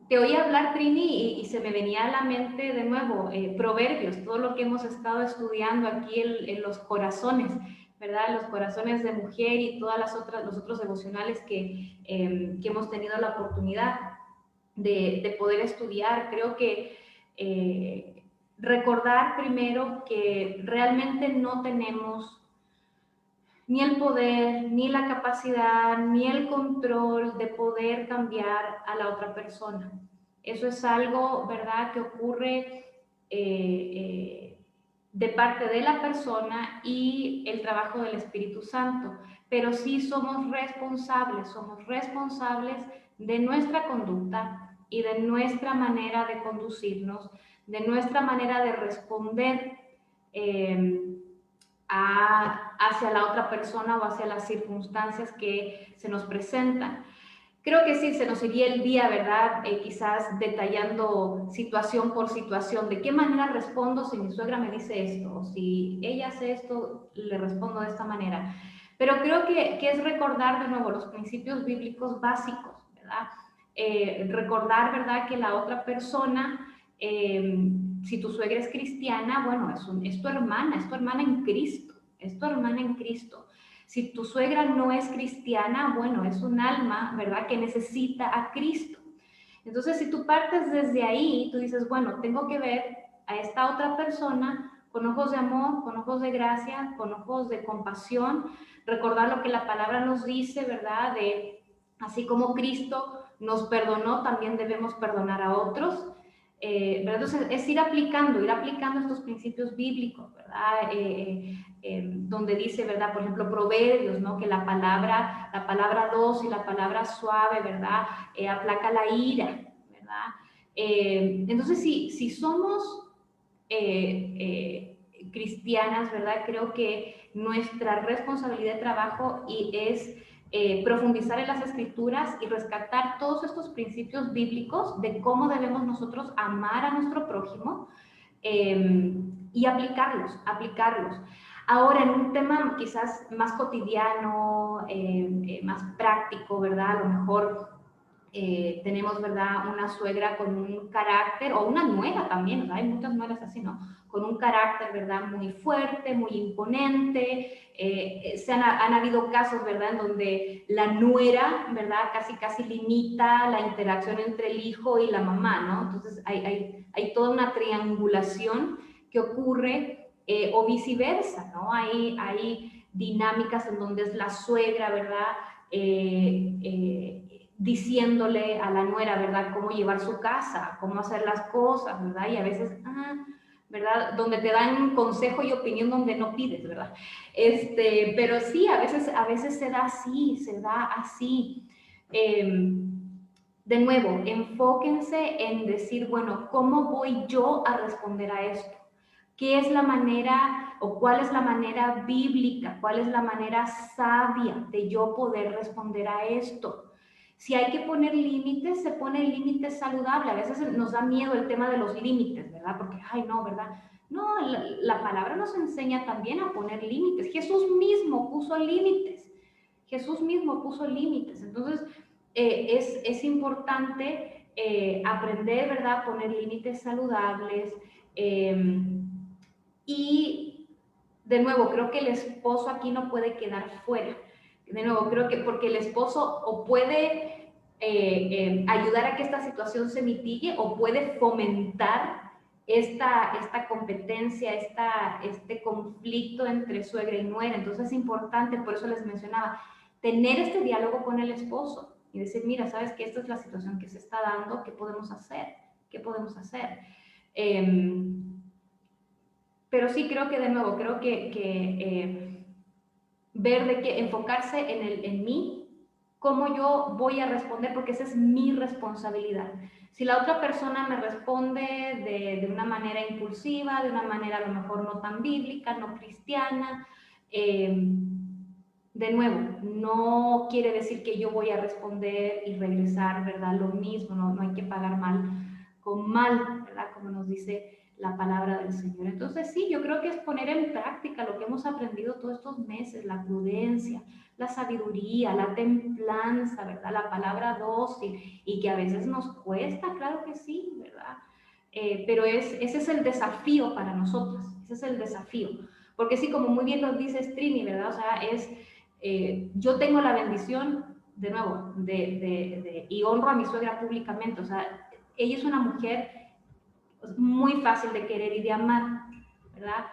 Te oí hablar, Trini, y se me venía a la mente de nuevo Proverbios, todo lo que hemos estado estudiando aquí en los corazones, ¿verdad? Los corazones de mujer y todas los otros devocionales que hemos tenido la oportunidad de poder estudiar. Creo que recordar primero que realmente no tenemos ni el poder, ni la capacidad, ni el control de poder cambiar a la otra persona. Eso es algo, ¿verdad?, que ocurre de parte de la persona y el trabajo del Espíritu Santo. Pero sí somos responsables de nuestra conducta y de nuestra manera de conducirnos, de nuestra manera de responder hacia la otra persona o hacia las circunstancias que se nos presentan. Creo que sí, se nos iría el día, ¿verdad? Quizás detallando situación por situación, de qué manera respondo si mi suegra me dice esto, o si ella hace esto, le respondo de esta manera. Pero creo que es recordar de nuevo los principios bíblicos básicos, ¿verdad? Recordar, ¿verdad?, que la otra persona, si tu suegra es cristiana, bueno, es tu hermana en Cristo, es tu hermana en Cristo. Si tu suegra no es cristiana, bueno, es un alma, ¿verdad?, que necesita a Cristo. Entonces, si tú partes desde ahí, tú dices, bueno, tengo que ver a esta otra persona con ojos de amor, con ojos de gracia, con ojos de compasión, recordar lo que la palabra nos dice, ¿verdad?, de así como Cristo nos perdonó, también debemos perdonar a otros. Entonces, es ir aplicando estos principios bíblicos, ¿verdad? Donde dice, ¿verdad? Por ejemplo, Proverbios, ¿no? Que la palabra dócil, la palabra suave, ¿verdad? Aplaca la ira, ¿verdad? Entonces, si somos cristianas, ¿verdad? Creo que nuestra responsabilidad de trabajo es profundizar en las escrituras y rescatar todos estos principios bíblicos de cómo debemos nosotros amar a nuestro prójimo y aplicarlos. Ahora, en un tema quizás más cotidiano, más práctico, ¿verdad? A lo mejor tenemos, ¿verdad?, una suegra con un carácter, o una nuera también, ¿verdad? Hay muchas nueras así, ¿no? Con un carácter, ¿verdad?, muy fuerte, muy imponente. Han habido casos, ¿verdad?, en donde la nuera, ¿verdad?, casi limita la interacción entre el hijo y la mamá, ¿no? Entonces hay toda una triangulación que ocurre, o viceversa, ¿no? Hay dinámicas en donde es la suegra, ¿verdad?, diciéndole a la nuera, ¿verdad?, cómo llevar su casa, cómo hacer las cosas, ¿verdad? Y a veces, ¿verdad?, donde te dan consejo y opinión donde no pides, ¿verdad? Pero sí, a veces se da así. De nuevo, enfóquense en decir, bueno, ¿cómo voy yo a responder a esto? ¿Qué es la manera o cuál es la manera bíblica, cuál es la manera sabia de yo poder responder a esto? Si hay que poner límites, se pone límites saludables. A veces nos da miedo el tema de los límites, ¿verdad? Porque, ay, no, ¿verdad? No, la palabra nos enseña también a poner límites. Jesús mismo puso límites. Entonces, es importante aprender, ¿verdad?, a poner límites saludables. Y, de nuevo, creo que el esposo aquí no puede quedar fuera. De nuevo, creo que porque el esposo o puede ayudar a que esta situación se mitigue o puede fomentar esta competencia, este conflicto entre suegra y nuera. Entonces es importante, por eso les mencionaba, tener este diálogo con el esposo y decir, mira, sabes que esta es la situación que se está dando, ¿qué podemos hacer? Pero sí creo que, de nuevo, creo que ver de que enfocarse en mí cómo yo voy a responder, porque esa es mi responsabilidad. Si la otra persona me responde de una manera impulsiva, de una manera a lo mejor no tan bíblica, no cristiana, de nuevo, no quiere decir que yo voy a responder y regresar, ¿verdad? Lo mismo, no hay que pagar mal con mal, ¿verdad? Como nos dice la palabra del Señor. Entonces sí, yo creo que es poner en práctica lo que hemos aprendido todos estos meses, la prudencia, la sabiduría, la templanza, ¿verdad? La palabra dócil, y que a veces nos cuesta, claro que sí, ¿verdad? Pero ese es el desafío para nosotros, ese es el desafío. Porque sí, como muy bien nos dice Trini, ¿verdad? O sea, yo tengo la bendición, de nuevo, y honro a mi suegra públicamente, o sea, ella es una mujer muy fácil de querer y de amar, ¿verdad?